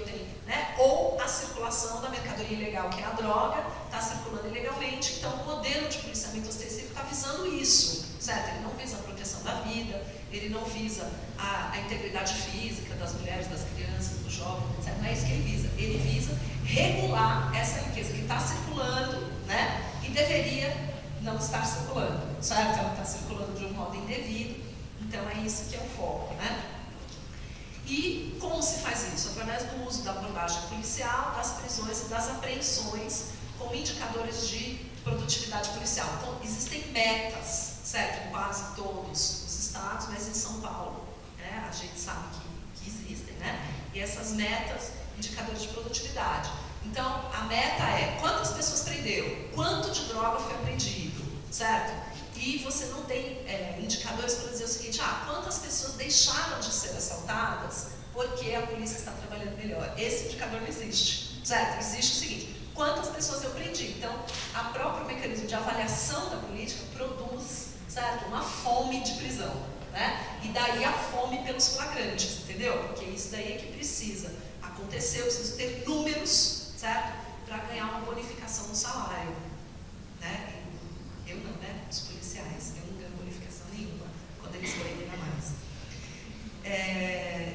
[SPEAKER 3] né, ou a circulação da mercadoria ilegal, que é a droga, está circulando ilegalmente. Então o modelo de policiamento ostensivo está visando isso, certo? Ele não visa a proteção da vida, ele não visa a integridade física das mulheres, das crianças, dos jovens, etc. Não é isso que ele visa. Ele visa regular essa riqueza que está circulando, né, e deveria não estar circulando, certo? Ela está circulando de um modo indevido. Então é isso que é o foco, né? E como se faz isso? Através do uso da abordagem policial, das prisões e das apreensões como indicadores de produtividade policial. Então existem metas, certo? Em quase todos os estados, mas em São Paulo, né, a gente sabe que existem, né? E essas metas, indicadores de produtividade. Então a meta é quantas pessoas prendeu, quanto de droga foi apreendido, certo? E você não tem indicadores para dizer o seguinte, quantas pessoas deixaram de ser assaltadas porque a polícia está trabalhando melhor. Esse indicador não existe, certo? Existe o seguinte, quantas pessoas eu prendi. Então, a próprio mecanismo de avaliação da política produz, certo, uma fome de prisão, né? E daí a fome pelos flagrantes, entendeu? Porque isso daí é que precisa acontecer, eu preciso ter números, certo? Para ganhar uma bonificação no salário, né? Eu não, né? Os policiais, eu não ganho bonificação nenhuma quando eles prendem a mais.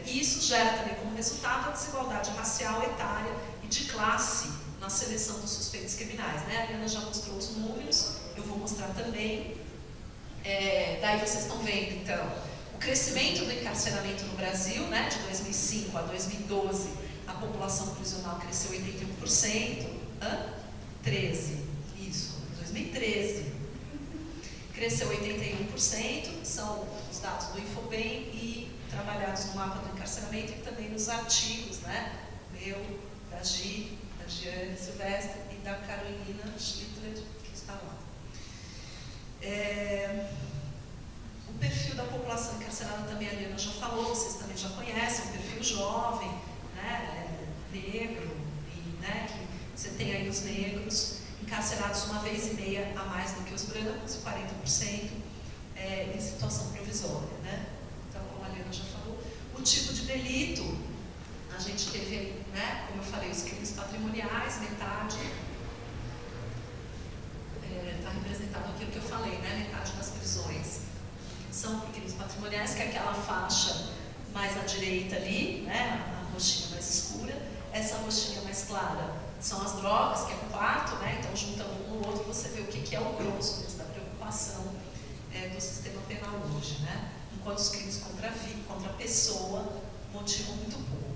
[SPEAKER 3] E isso gera também como resultado a desigualdade racial, etária e de classe na seleção dos suspeitos criminais, né? A Ariana já mostrou os números, eu vou mostrar também. Daí vocês estão vendo, então, o crescimento do encarceramento no Brasil, né? De 2005 a 2012, a população prisional cresceu 81%. 13, isso, 2013. Cresceu 81%, são os dados do Infobem e trabalhados no mapa do encarceramento e também nos artigos, né? Meu, da Gi, da Giane Silvestre e da Carolina Schlittler, que está lá. O perfil da população encarcerada também a Liana já falou, vocês também já conhecem, um perfil jovem, né? Negro, e, né? Que você tem aí os negros encarcerados 1,5 vezes a mais do que os brancos, 40% em situação provisória, né? Então, como a Liana já falou, o tipo de delito, a gente teve, né, como eu falei, os crimes patrimoniais, metade, está representado aqui o que eu falei, né, metade das prisões são por crimes patrimoniais, que é aquela faixa mais à direita ali, né, a roxinha mais escura, essa roxinha mais clara são as drogas, que é um quarto, né? Então, juntando um no outro, você vê o que é o grosso da preocupação do sistema penal hoje, né? Enquanto os crimes contra a vida, contra a pessoa, motivam muito pouco.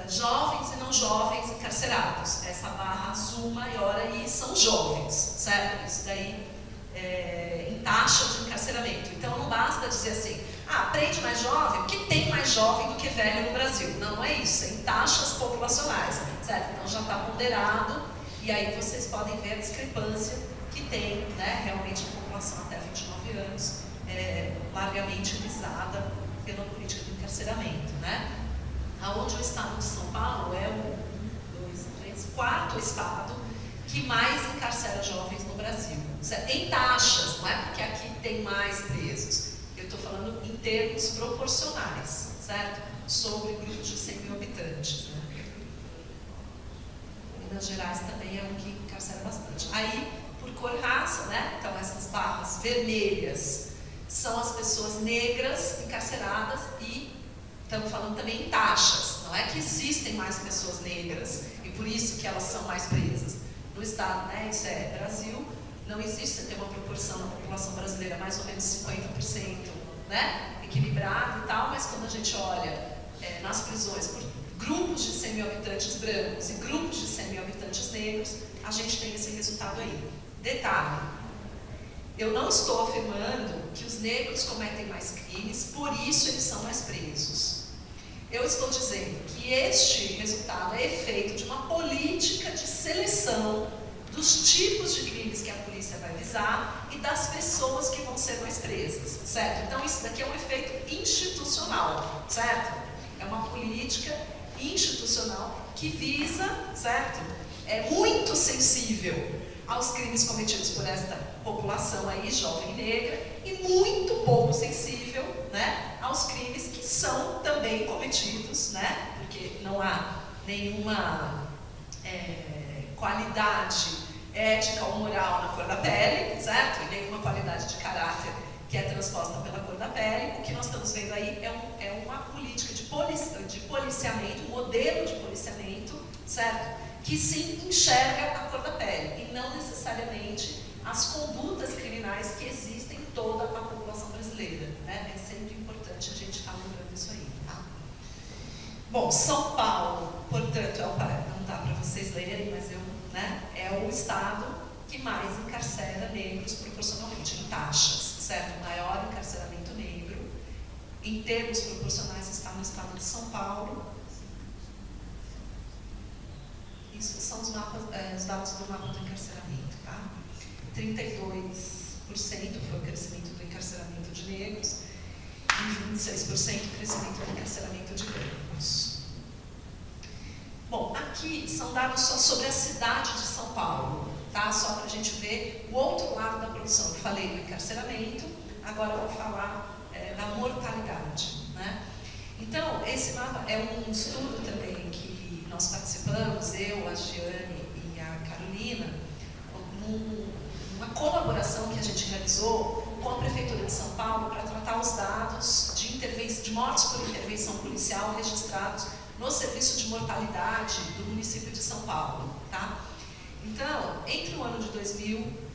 [SPEAKER 3] Jovens e não jovens encarcerados. Essa barra azul maior aí são jovens, certo? Isso daí em taxa de encarceramento. Então, não basta dizer assim, prende mais jovem, porque tem mais jovem do que velho no Brasil. Não, não é isso, é em taxas populacionais, certo? Então já está ponderado, e aí vocês podem ver a discrepância que tem, né, realmente a população até 29 anos, largamente visada pela política do encarceramento, né? Aonde o estado de São Paulo é o quarto estado que mais encarcera jovens no Brasil. Em taxas, não é porque aqui tem mais presos. Eu estou falando em termos proporcionais, certo? Sobre grupos de 100 mil habitantes. Né? Minas Gerais também é um que encarcera bastante. Aí, por cor raça, né? Então essas barras vermelhas são as pessoas negras encarceradas e estamos falando também em taxas. Não é que existem mais pessoas negras e por isso que elas são mais presas. No estado, né, isso é Brasil, não existe, você tem uma proporção na população brasileira mais ou menos 50%, né, equilibrado e tal, mas quando a gente olha nas prisões por grupos de 100 mil habitantes brancos e grupos de 100 mil habitantes negros, a gente tem esse resultado aí. Detalhe, eu não estou afirmando que os negros cometem mais crimes, por isso eles são mais presos. Eu estou dizendo que este resultado é efeito de uma política de seleção dos tipos de crimes que a polícia vai visar e das pessoas que vão ser mais presas, certo? Então isso daqui é um efeito institucional, certo? É uma política institucional que visa, certo? É muito sensível aos crimes cometidos por esta população aí, jovem negra, e muito pouco sensível, né, aos crimes que são também cometidos, né, porque não há nenhuma qualidade ética ou moral na cor da pele, certo? E nenhuma qualidade de caráter que é transposta pela cor da pele. O que nós estamos vendo aí é uma política de policiamento, um modelo de policiamento, certo? Que sim enxerga a cor da pele e não necessariamente as condutas criminais que existem em toda a população brasileira, né? É sempre importante a gente estar lembrando isso aí, tá? Bom, São Paulo, portanto, não dá para vocês lerem, mas é o estado que mais encarcera negros proporcionalmente, em taxas, certo? O maior encarceramento negro, em termos proporcionais, está no estado de São Paulo. Isso são os dados do mapa do encarceramento, tá? 32% foi o crescimento do encarceramento de negros e 26% o crescimento do encarceramento de brancos. Bom, aqui são dados só sobre a cidade de São Paulo, tá? Só para a gente ver o outro lado da produção. Eu falei do encarceramento, agora eu vou falar da mortalidade, né? Então, esse mapa é um estudo também que nós participamos, eu, a Giane e a Carolina, uma colaboração que a gente realizou com a Prefeitura de São Paulo para tratar os dados de mortes por intervenção policial registrados no serviço de mortalidade do município de São Paulo, tá? Então, entre o ano de 2000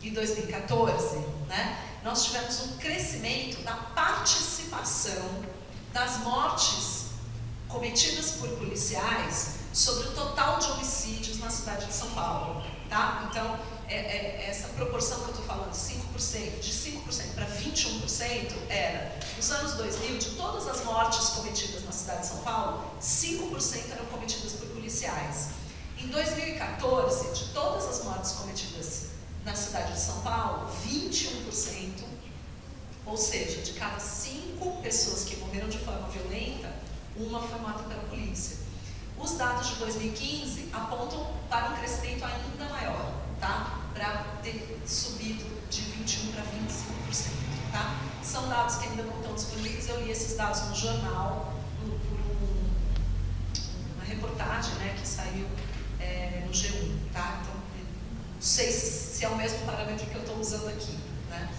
[SPEAKER 3] e 2014, né, nós tivemos um crescimento da participação das mortes cometidas por policiais sobre o total de homicídios na cidade de São Paulo, tá? Então, essa proporção que eu estou falando, 5%, de 5% para 21%, era, nos anos 2000, de todas as mortes cometidas na cidade de São Paulo, 5% eram cometidas por policiais. Em 2014, de todas as mortes cometidas na cidade de São Paulo, 21%, ou seja, de cada 5 pessoas que morreram de forma violenta, uma foi morta pela polícia. Os dados de 2015 apontam para um crescimento ainda maior, tá? Para ter subido de 21% para 25%, tá? São dados que ainda não estão disponíveis, eu li esses dados no jornal, por uma reportagem, né, que saiu no G1, tá? Então, não sei se é o mesmo parâmetro que eu estou usando aqui, né?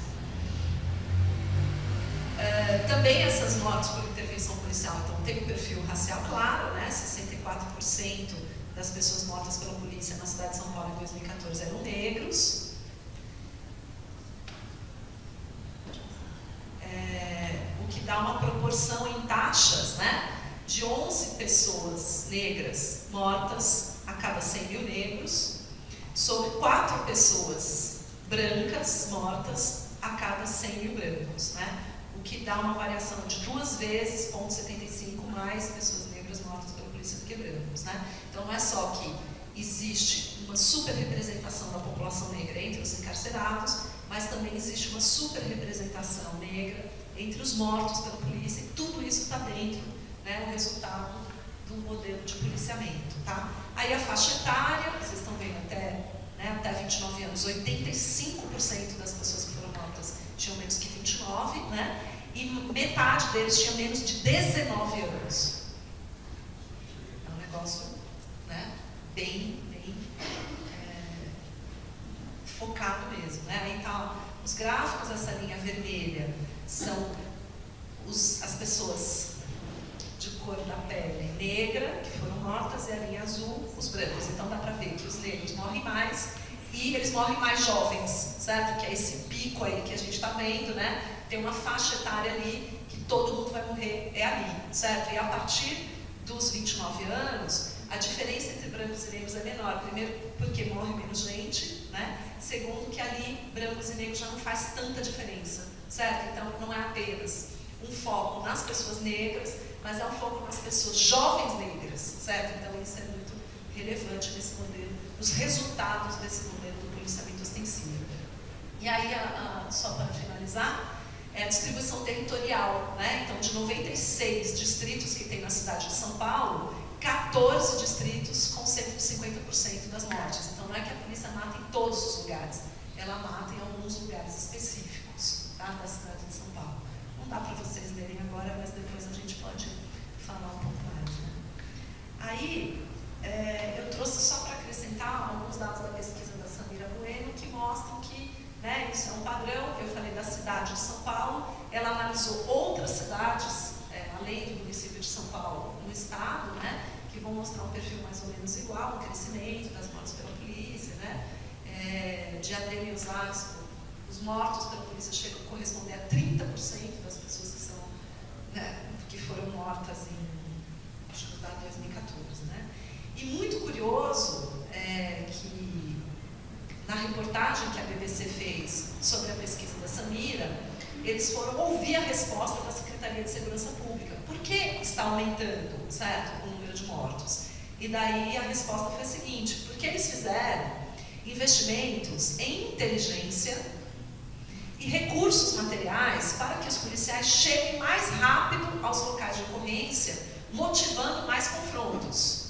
[SPEAKER 3] Também essas mortes por intervenção policial, então, tem um perfil racial claro, né? 64% das pessoas mortas pela polícia na cidade de São Paulo em 2014 eram negros. O que dá uma proporção em taxas, né? De 11 pessoas negras mortas a cada 100 mil negros, sobre 4 pessoas brancas mortas a cada 100 mil brancos, né? O que dá uma variação de 2 vezes, 0,75 mais pessoas negras mortas pela polícia do que brancos, né? Então não é só que existe uma superrepresentação da população negra entre os encarcerados, mas também existe uma superrepresentação negra entre os mortos pela polícia, e tudo isso está dentro, né, o resultado do modelo de policiamento, tá? Aí a faixa etária, vocês estão vendo até 29 anos, 85% das pessoas que foram mortas tinham menos que 29, né? E metade deles tinha menos de 19 anos. É um negócio, né, bem né? Aí tá os gráficos, essa linha vermelha são as pessoas de cor da pele negra, que foram mortas, e a linha azul, os brancos. Então dá para ver que os negros morrem mais e eles morrem mais jovens, certo? Que é esse pico aí que a gente está vendo, né? Tem uma faixa etária ali que todo mundo vai morrer, é ali, certo? E a partir dos 29 anos, a diferença entre brancos e negros é menor. Primeiro, porque morre menos gente, né? Segundo, que ali brancos e negros já não faz tanta diferença, certo? Então não é apenas um foco nas pessoas negras, mas é um foco nas pessoas jovens negras, certo? Então isso é muito relevante nesse modelo, os resultados desse modelo do policiamento ostensivo. E aí, só para finalizar, é a distribuição territorial, né? Então, de 96 distritos que tem na cidade de São Paulo, 14 distritos com cerca de 50% das mortes. Então, não é que a polícia mata em todos os lugares, ela mata em alguns lugares específicos, tá? Da cidade de São Paulo. Não dá para vocês lerem agora, mas depois a gente pode falar um pouco mais, né? Aí, eu trouxe só para acrescentar alguns dados da pesquisa da Samira Bueno, que mostram que, né, isso é um padrão, que eu falei da cidade de São Paulo. Ela analisou outras cidades, além do município de São Paulo, no estado, né, que vão mostrar um perfil mais ou menos igual, o crescimento das mortes pela polícia, né, Diadema e Osasco, os mortos pela polícia chegam a corresponder a 30% das pessoas que são, né, que foram mortas em, acho que dá 2014, né. E muito curioso que na reportagem que a BBC fez sobre a pesquisa da Samira, eles foram ouvir a resposta da Secretaria de Segurança Pública. Por que está aumentando, certo, o número de mortos? E daí a resposta foi a seguinte: porque eles fizeram investimentos em inteligência e recursos materiais para que os policiais cheguem mais rápido aos locais de ocorrência, motivando mais confrontos.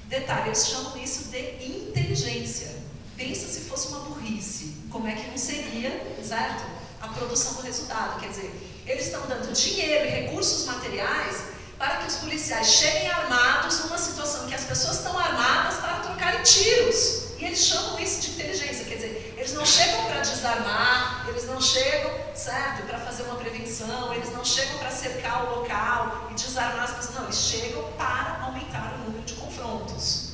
[SPEAKER 3] Detalhe, eles chamam isso de inteligência. Pensa se fosse uma burrice, como é que não seria, certo? A produção do resultado. Quer dizer, eles estão dando dinheiro e recursos materiais para que os policiais cheguem armados numa situação que as pessoas estão armadas para trocarem tiros. E eles chamam isso de inteligência. Quer dizer, eles não chegam para desarmar, eles não chegam, certo, para fazer uma prevenção, eles não chegam para cercar o local e desarmar as pessoas. Não, eles chegam para aumentar o número de confrontos.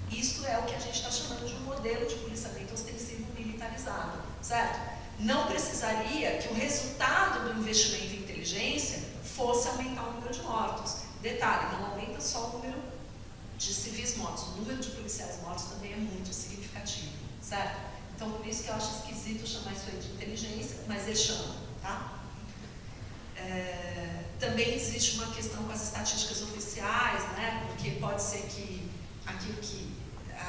[SPEAKER 3] Isto é o que a gente está chamando de um modelo de policiamento ostensivo militarizado, certo? Não precisaria que o resultado do investimento em inteligência fosse aumentar o número de mortos. Detalhe, não aumenta só o número de civis mortos, o número de policiais mortos também é muito significativo, certo? Então, por isso que eu acho esquisito chamar isso aí de inteligência, mas eles chamam, tá? Também existe uma questão com as estatísticas oficiais, né? Porque pode ser que aquilo que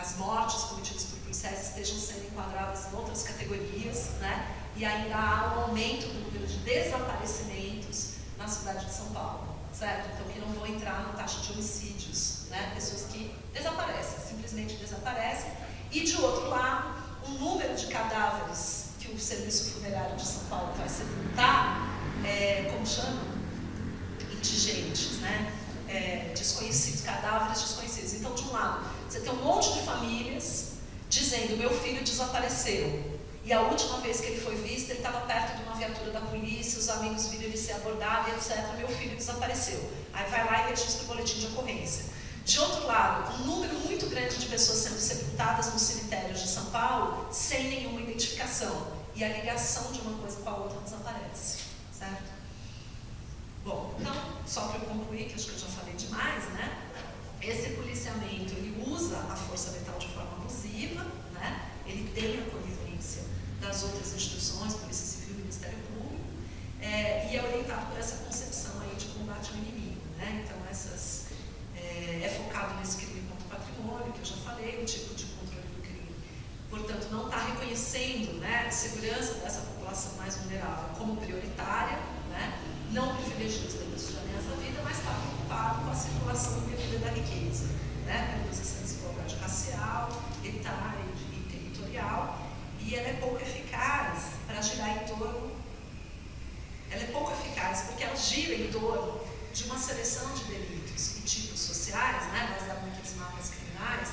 [SPEAKER 3] as mortes cometidas por policiais estejam sendo enquadradas em outras categorias, né? E ainda há um aumento do número de desaparecimentos na cidade de São Paulo, certo? Então, que não vão entrar na taxa de homicídios, né? Pessoas que desaparecem, simplesmente desaparecem. E, de outro lado, o número de cadáveres que o Serviço Funerário de São Paulo vai sepultar, como chama? Indigentes, né? Desconhecidos, cadáveres desconhecidos. Então, de um lado, você tem um monte de famílias dizendo: meu filho desapareceu, e a última vez que ele foi visto, ele estava perto de uma viatura da polícia, os amigos viram ele ser abordado, etc. Meu filho desapareceu. Aí vai lá e registra o boletim de ocorrência. De outro lado, um número muito grande de pessoas sendo sepultadas nos cemitérios de São Paulo sem nenhuma identificação, e a ligação de uma coisa com a outra desaparece, certo? Bom, então, só para eu concluir, que acho que eu já falei demais, né? Esse policiamento, ele usa a força letal de forma abusiva, né? Ele tem a conivência das outras instituições, Polícia Civil e Ministério Público, e é orientado por essa concepção aí de combate ao inimigo, né? Então, é focado nesse crime contra o patrimônio, que eu já falei, o tipo de controle do crime. Portanto, não está reconhecendo, né, a segurança dessa população mais vulnerável como prioritária, né? Não privilegia os delitos de ameaça à vida, mas está preocupado com a circulação indevida da riqueza, né? Reduz essa desigualdade racial, etária e territorial, e ela é pouco eficaz para girar em torno. Ela é pouco eficaz porque ela gira em torno de uma seleção de delitos e tipos sociais, né, baseado naqueles mapas criminais,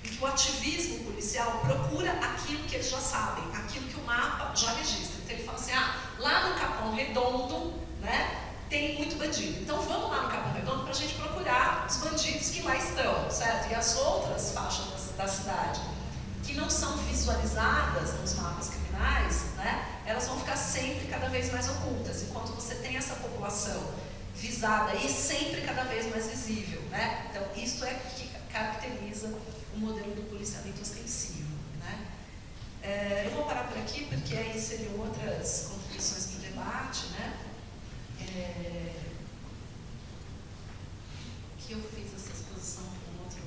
[SPEAKER 3] em que o ativismo policial procura aquilo que eles já sabem, aquilo que o mapa já registra. Então ele fala assim, lá no Capão Redondo, né, tem muito bandido. Então vamos lá no Capão Redondo para a gente procurar os bandidos que lá estão, certo? E as outras faixas da cidade que não são visualizadas nos mapas criminais, né, elas vão ficar sempre cada vez mais ocultas, enquanto você tem essa população visada e sempre cada vez mais visível, né? Então isso é que caracteriza o modelo do policiamento ostensivo, né? Eu vou parar por aqui porque aí seriam outras contribuições para o debate, né? Que eu fiz essa exposição com outro.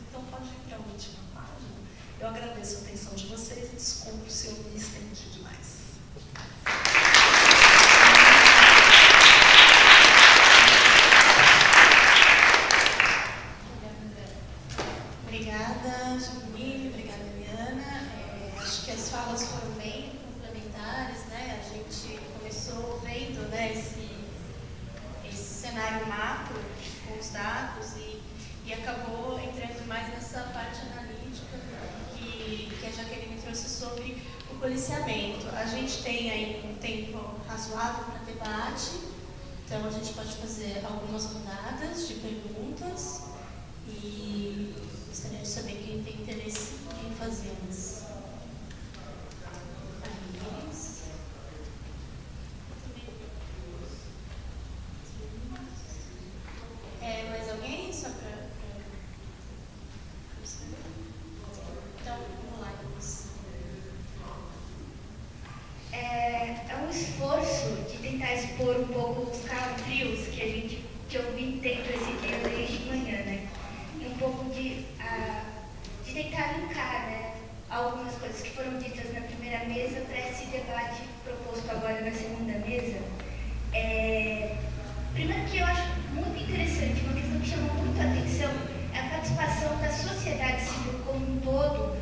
[SPEAKER 3] Então pode ir para a última página. Eu agradeço a atenção de vocês e desculpe se eu me estendi demais.
[SPEAKER 1] Obrigada, Jamile, obrigada, Eliana. Acho que as falas foram bem complementares, né? A gente começou vendo, né, esse cenário macro com os dados e acabou entrando mais nessa parte analítica que a Jaqueline trouxe sobre o policiamento. A gente tem aí um tempo razoável para debate, então a gente pode fazer algumas rodadas de perguntas e gostaria de saber quem tem interesse em fazê-las. Mais alguém? Só para... Então, vamos lá, Luiz.
[SPEAKER 5] É um esforço de tentar expor um pouco os calafrios que eu vim tendo esse dia desde manhã, né? E um pouco de tentar linkar, né, algumas coisas que foram ditas na primeira mesa para esse debate proposto agora na segunda mesa. Primeiro que eu acho muito interessante, uma questão que chama muito a atenção, é a participação da sociedade civil como um todo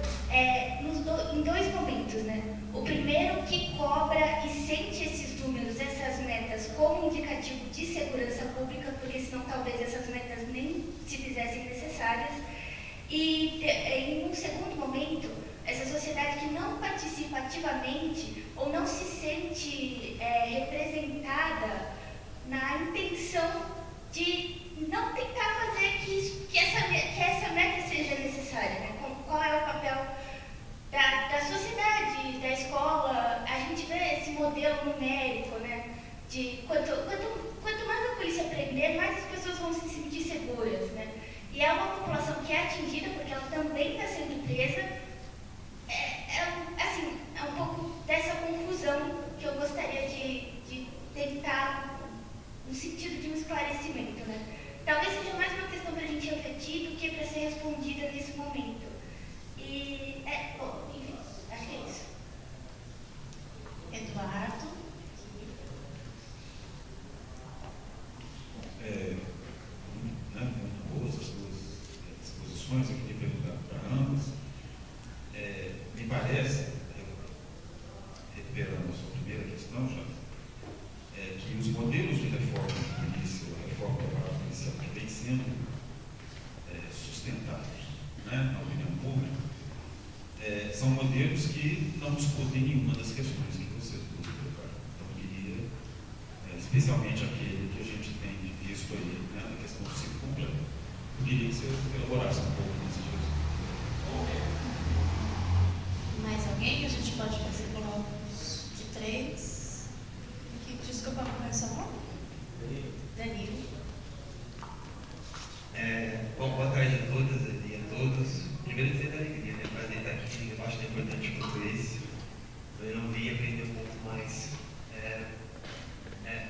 [SPEAKER 5] em dois momentos, né? O primeiro que cobra e sente esses números, essas metas, como indicativo de segurança pública, porque senão talvez essas metas nem se fizessem necessárias. E em um segundo momento, essa sociedade que não participa ativamente ou não se sente representada na intenção de não tentar fazer que essa meta seja necessária, né? Qual é o papel da sociedade, da escola? A gente vê esse modelo numérico, né? De quanto mais a polícia aprender, mais as pessoas vão se sentir seguras, né? E é uma população que é atingida porque ela também está sendo presa. É um pouco dessa confusão que eu gostaria de tentar no sentido de um esclarecimento, né? Talvez seja mais uma questão para a gente refletir do que para ser respondida nesse momento. E, enfim, acho que é isso.
[SPEAKER 1] Eduardo.
[SPEAKER 4] Muito boas as suas exposições, eu queria perguntar para ambos. Me parece, recuperando a sua primeira questão, já, que os modelos de reforma da polícia, a reforma do aparato policial que vem sendo sustentados, né, na opinião pública, são modelos que não discutem nenhuma das questões que vocês colocaram. Então, eu queria, especialmente aquele que a gente tem visto aí, né, na questão do ciclo completo, eu queria que você elaborasse um pouco nesse direito.
[SPEAKER 1] Mais alguém que a gente pode fazer blocos de 3? Desculpa, qual é o seu nome? Danilo.
[SPEAKER 6] Bom, boa tarde a todas e a todos. Primeiro dizer da alegria, né? Prazer estar aqui num debate tão importante quanto esse. Eu não vi aprender um pouco mais.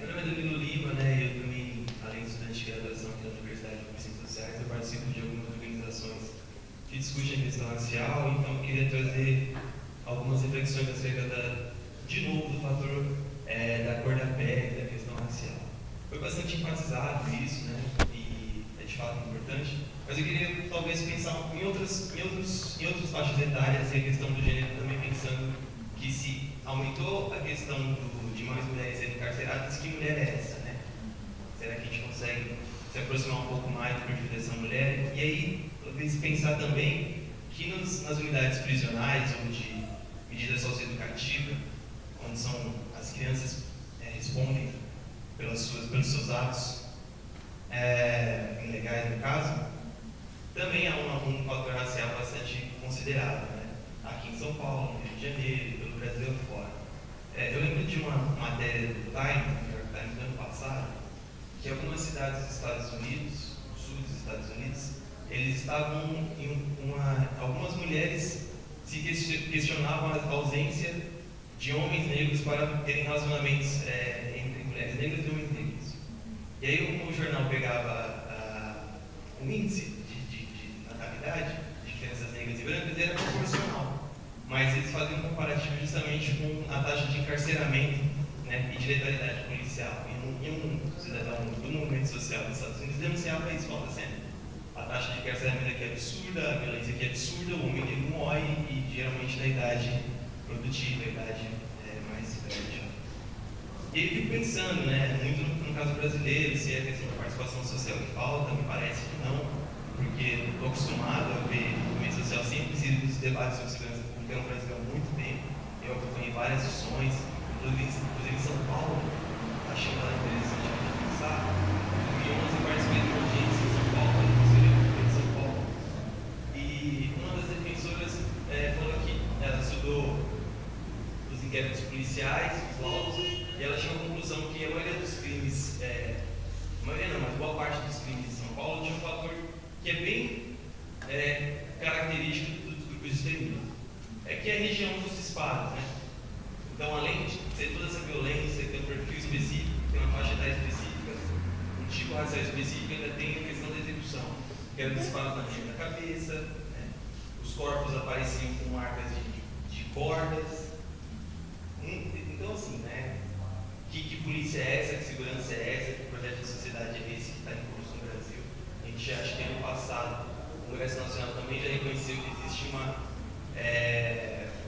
[SPEAKER 6] Meu nome é Danilo Lima, né? Eu também, além de estudante de graduação aqui na Universidade de Ciências Sociais, eu participo de algumas organizações que discutem a questão racial, então eu queria trazer algumas reflexões acerca de novo, do fator da cor da pele, da questão racial. Foi bastante enfatizado isso, né? E é de fato importante, mas eu queria talvez pensar em outras faixas etárias e a questão do gênero também, pensando que se aumentou a questão de mais mulheres sendo encarceradas, que mulher é essa, né? Será que a gente consegue se aproximar um pouco mais do perfil dessa mulher? E aí, devesse pensar também que nas unidades prisionais ou de medida socioeducativa, onde as crianças respondem pelos seus atos ilegais, no caso, também há um fator racial bastante considerável, né? Aqui em São Paulo, no Rio de Janeiro, pelo Brasil afora. Eu lembro de uma matéria do Time do ano passado, que algumas cidades dos Estados Unidos, no sul dos Estados Unidos, eles estavam algumas mulheres se questionavam a ausência de homens negros para terem relacionamentos entre mulheres negras e homens negros. E aí o jornal pegava o índice de natalidade de crianças negras e brancas e era proporcional, mas eles faziam um comparativo justamente com a taxa de encarceramento, né, e de letalidade policial. E um cidadão do movimento social dos Estados Unidos denunciava isso, falando assim: a taxa de encarceramento aqui é absurda, a violência aqui é absurda, o homem negro morre e geralmente na idade produtiva, a idade mais velha. E eu fico pensando, né, muito no caso brasileiro, se é a questão da participação social que falta, me parece que não, porque estou acostumado a ver o movimento social sempre inserido nos debates sobre segurança pública no Brasil há muito tempo. Eu acompanhei várias sessões, inclusive em São Paulo, achei interessante pensar, e ontem participei de uma audiência em São Paulo, no Conselho de São Paulo, e uma das defensoras falou que ela estudou os inquéritos policiais, os laudos, e ela chegou à conclusão que a maioria dos crimes, maioria não, mas boa parte dos crimes de São Paulo tinha um fator que é bem característico dos grupos de extremismo, que é a região dos disparos, né? Então, além de ter toda essa violência, ter um perfil específico, ter uma faixa etária específica, um tipo racial específico, ainda tem a questão da execução, que era disparos na região da cabeça, né? Os corpos apareciam com marcas de cordas. Então, assim, né? Que polícia é essa, que segurança é essa, que projeto de sociedade é esse que está em curso no Brasil? A gente acha que ano passado o Congresso Nacional também já reconheceu que existe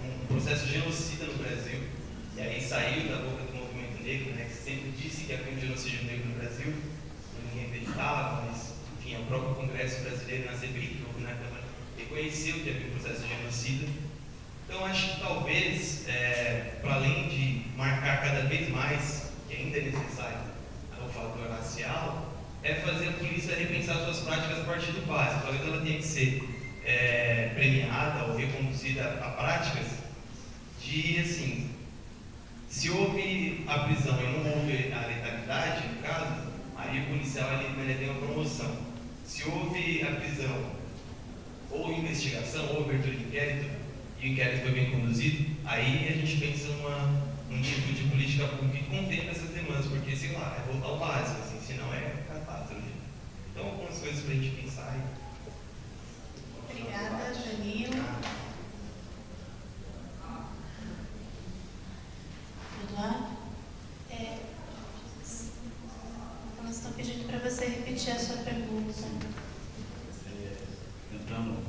[SPEAKER 6] um processo genocida no Brasil, e aí saiu da boca do movimento negro, né, que sempre disse que havia um genocídio negro no Brasil, ninguém acreditava, mas enfim, o próprio Congresso brasileiro na CPI que houve na Câmara reconheceu que havia um processo genocida. Então acho que talvez, para além de marcar cada vez mais, que ainda é necessário, o fator racial, fazer a polícia repensar suas práticas a partir do básico. Talvez ela tenha que ser premiada ou reconduzida a práticas de, assim, se houve a prisão e não houve a letalidade, no caso, aí o policial ele tem uma promoção. Se houve a prisão ou investigação ou abertura de inquérito, e o inquérito foi bem conduzido, aí a gente pensa num tipo de política pública que contempla essas demandas, porque, sei lá, é voltar ao básico, assim, senão é catástrofe. Então, algumas coisas para a gente pensar aí.
[SPEAKER 1] Obrigada, Danilo. Eduardo? Nós estamos pedindo para você repetir a sua pergunta.
[SPEAKER 4] Tentando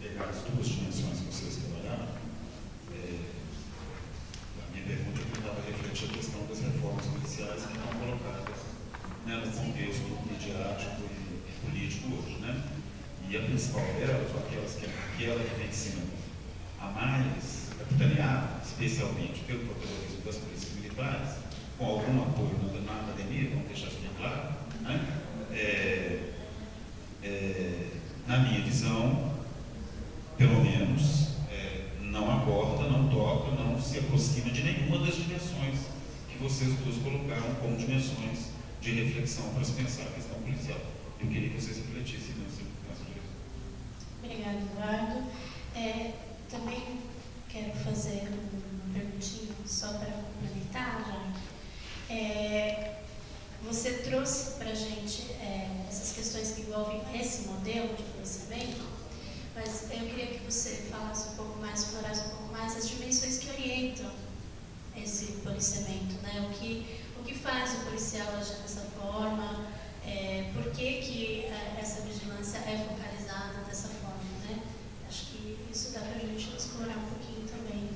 [SPEAKER 4] pegar as duas dimensões que vocês trabalharam, a minha pergunta tentava refletir a questão das reformas policiais que estão colocadas, né, no contexto midiático e político hoje, né? E a principal delas, aquelas que ela vem sendo a mais capitaneada, especialmente pelo protagonismo das polícias militares, com algum apoio na academia, vamos deixar isso bem claro, né? Na minha visão, pelo menos, não aborda, não toca, não se aproxima de nenhuma das dimensões que vocês duas colocaram como dimensões de reflexão para se pensar a questão policial. Eu queria que vocês refletissem nessa direção.
[SPEAKER 1] Obrigada, Eduardo. Também quero fazer uma perguntinha só para complementar, já. Você trouxe para a gente essas questões que envolvem esse modelo de policiamento, mas eu queria que você falasse um pouco mais, explorasse um pouco mais as dimensões que orientam esse policiamento, né? O que faz o policial agir dessa forma, por que essa vigilância é focalizada dessa forma, né? Acho que isso dá para a gente explorar um pouquinho também.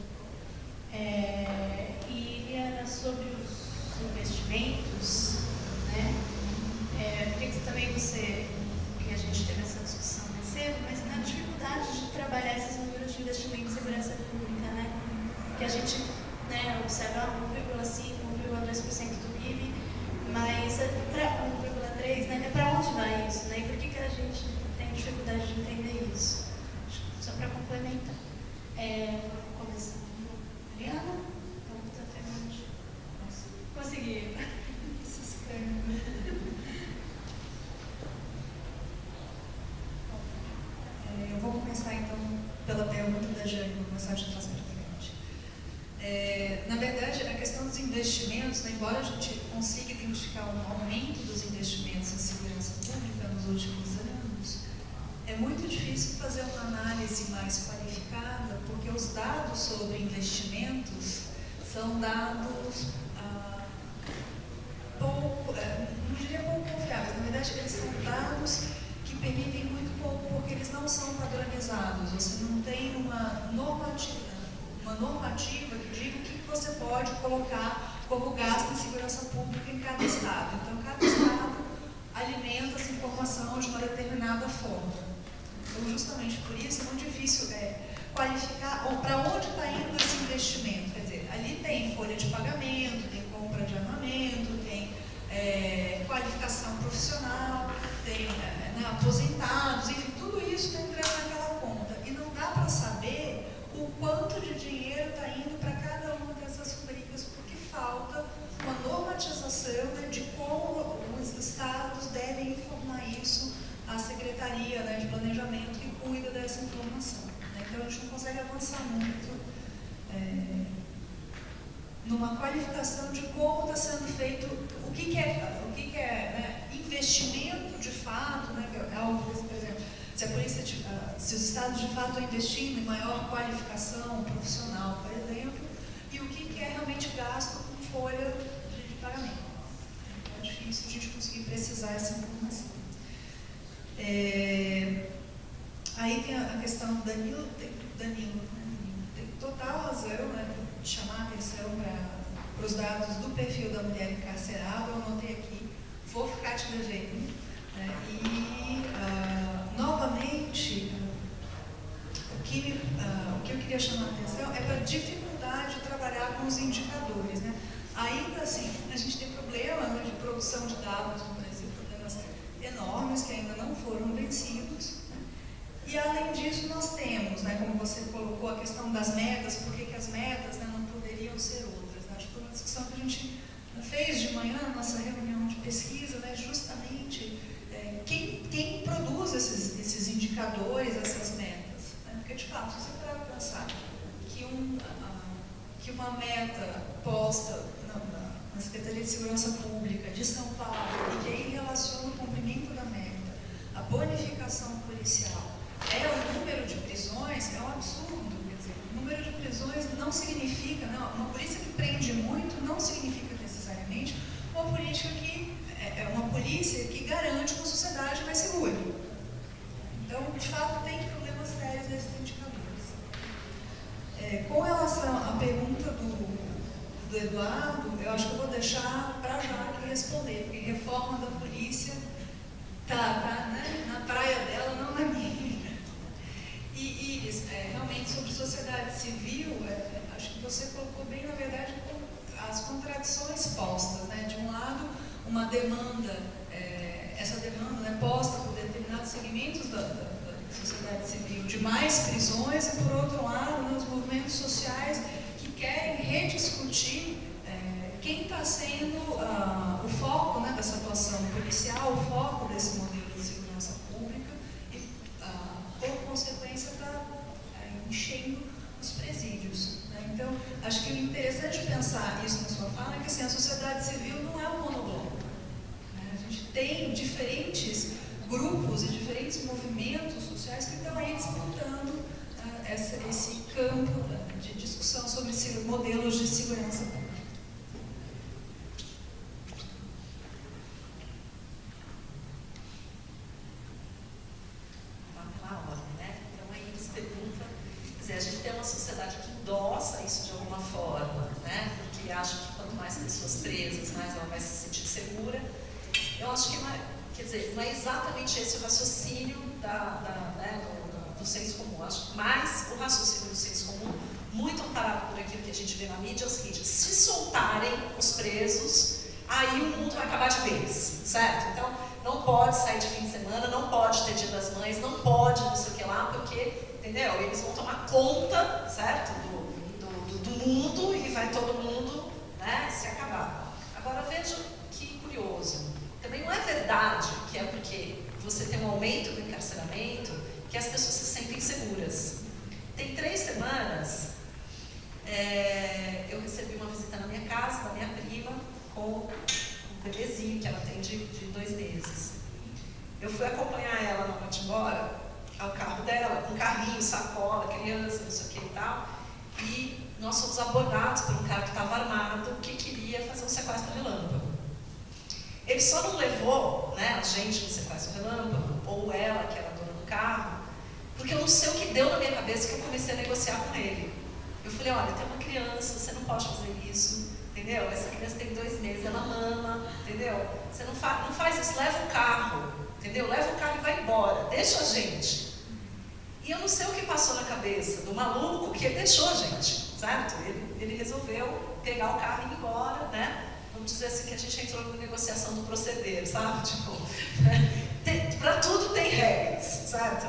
[SPEAKER 1] E era sobre os investimentos, né? Eu queria que também que a gente teve essa discussão mais cedo, mas motivar isso, né? E por que a gente tem dificuldade de entender isso? Só para complementar. Vou começar. Mariana? Consegui.
[SPEAKER 2] Eu vou começar então pela pergunta da Jane, vou começar de trás para frente. Na verdade, a questão dos investimentos, né, embora a gente consiga identificar um aumento dos investimentos em segurança pública nos últimos anos, é muito difícil fazer uma análise mais qualificada, porque os dados sobre investimentos são dados não diria pouco confiáveis, na verdade eles são dados que permitem muito pouco, porque eles não são padronizados, você não tem uma normativa que diga o que você pode colocar como gasto em segurança pública em cada estado. Então, cada estado alimenta essa informação de uma determinada forma. Então, justamente por isso, é muito difícil qualificar para onde está indo esse investimento. Quer dizer, ali tem folha de pagamento, tem compra de armamento, tem qualificação profissional, tem aposentados, enfim, tudo isso está entrando naquela conta. E não dá para saber o quanto de dinheiro está indo para cada uma dessas rubricas, porque falta uma normatização, né, de como os estados devem informar isso à Secretaria, né, de Planejamento que cuida dessa informação. Né? Então, a gente não consegue avançar muito numa qualificação de como está sendo feito, o que é né, investimento de fato, né, é algo, por exemplo, se os estados de fato estão investindo em maior qualificação profissional, por exemplo, e o que é realmente gasto com folha de pagamento. Então, é difícil a gente conseguir precisar essa informação. Aí tem a questão do Danilo tem total razão, né, de chamar a atenção para os dados do perfil da mulher encarcerada. Eu anotei aqui, vou ficar te devendo. Novamente, o que eu queria chamar a atenção é para a dificuldade de trabalhar com os indicadores. Né? Ainda assim, a gente tem problemas, né, de produção de dados no Brasil, problemas enormes que ainda não foram vencidos. Né? E além disso, nós temos, né, como você colocou, a questão das metas, por que as metas, né, não poderiam ser outras. Né? Acho que foi uma discussão que a gente fez de manhã na nossa reunião de pesquisa, né, justamente quem produz esses indicadores, essas metas. Né? Porque, de fato, se você para pensar que uma meta posta na Secretaria de Segurança Pública de São Paulo, e que aí relaciona o cumprimento da meta, a bonificação policial, o número de prisões, é um absurdo. Quer dizer, o número de prisões não significa, uma polícia que prende muito não significa necessariamente uma política uma polícia que garante uma sociedade mais segura. Então, de fato, tem problemas sérios nesses indicadores. Com relação à pergunta do Eduardo, eu acho que eu vou deixar para a Jaque responder, porque reforma da polícia tá né, na praia dela, não na minha. E Iris, realmente sobre sociedade civil, acho que você colocou bem, na verdade, as contradições postas. Né? De um lado, uma demanda, essa demanda, né, posta por determinados segmentos da sociedade civil de mais prisões, e por outro lado, né, os movimentos sociais que querem rediscutir quem está sendo o foco, né, dessa atuação policial, o foco desse modelo de segurança pública, e por consequência está enchendo os presídios. Né? Então, acho que o interessante pensar isso na sua fala é que assim, a sociedade civil não é um monobloco. Né? A gente tem diferentes grupos e diferentes movimentos sociais que estão aí disputando esse campo de discussão sobre modelos de segurança pública.
[SPEAKER 3] A gente tem uma sociedade que endossa isso de alguma forma, né? Porque acha que quanto mais pessoas presas, mais ela vai se sentir segura. Eu acho que não é exatamente esse o raciocínio do senso comum. Eu acho que mais o raciocínio do senso comum, muito amparado por aquilo que a gente vê na mídia, é o seguinte: se soltarem os presos, aí o mundo vai acabar de vez, certo? Então, não não pode sair de fim de semana, não pode ter Dia das Mães, não pode não sei o que lá, porque, entendeu? Eles vão tomar conta, certo, do mundo e vai todo mundo, né, se acabar. Agora veja que curioso. Também não é verdade que é porque você tem um aumento do encarceramento que as pessoas se sentem seguras. Tem 3 semanas, eu recebi uma visita na minha casa, da minha prima, com um bebezinho que ela tem de 2 meses. Eu fui acompanhar ela na noite embora, ao carro dela, com carrinho, sacola, criança, não sei o que e tal, e nós fomos abordados por um cara que estava armado, que queria fazer um sequestro relâmpago. Ele só não levou, né, a gente no sequestro relâmpago, ou ela, que era a dona do carro, porque eu não sei o que deu na minha cabeça que eu comecei a negociar com ele. Eu falei, olha, tem uma criança, você não pode fazer isso, entendeu? Essa criança tem 2 meses, ela mama, entendeu? Você não faz isso, leva o carro, entendeu? Leva o carro e vai embora, deixa a gente. E eu não sei o que passou na cabeça do maluco que ele deixou a gente, certo? Ele resolveu pegar o carro e ir embora, né? Vamos dizer assim que a gente entrou na negociação do proceder, sabe? Tipo, para tudo tem regras, certo?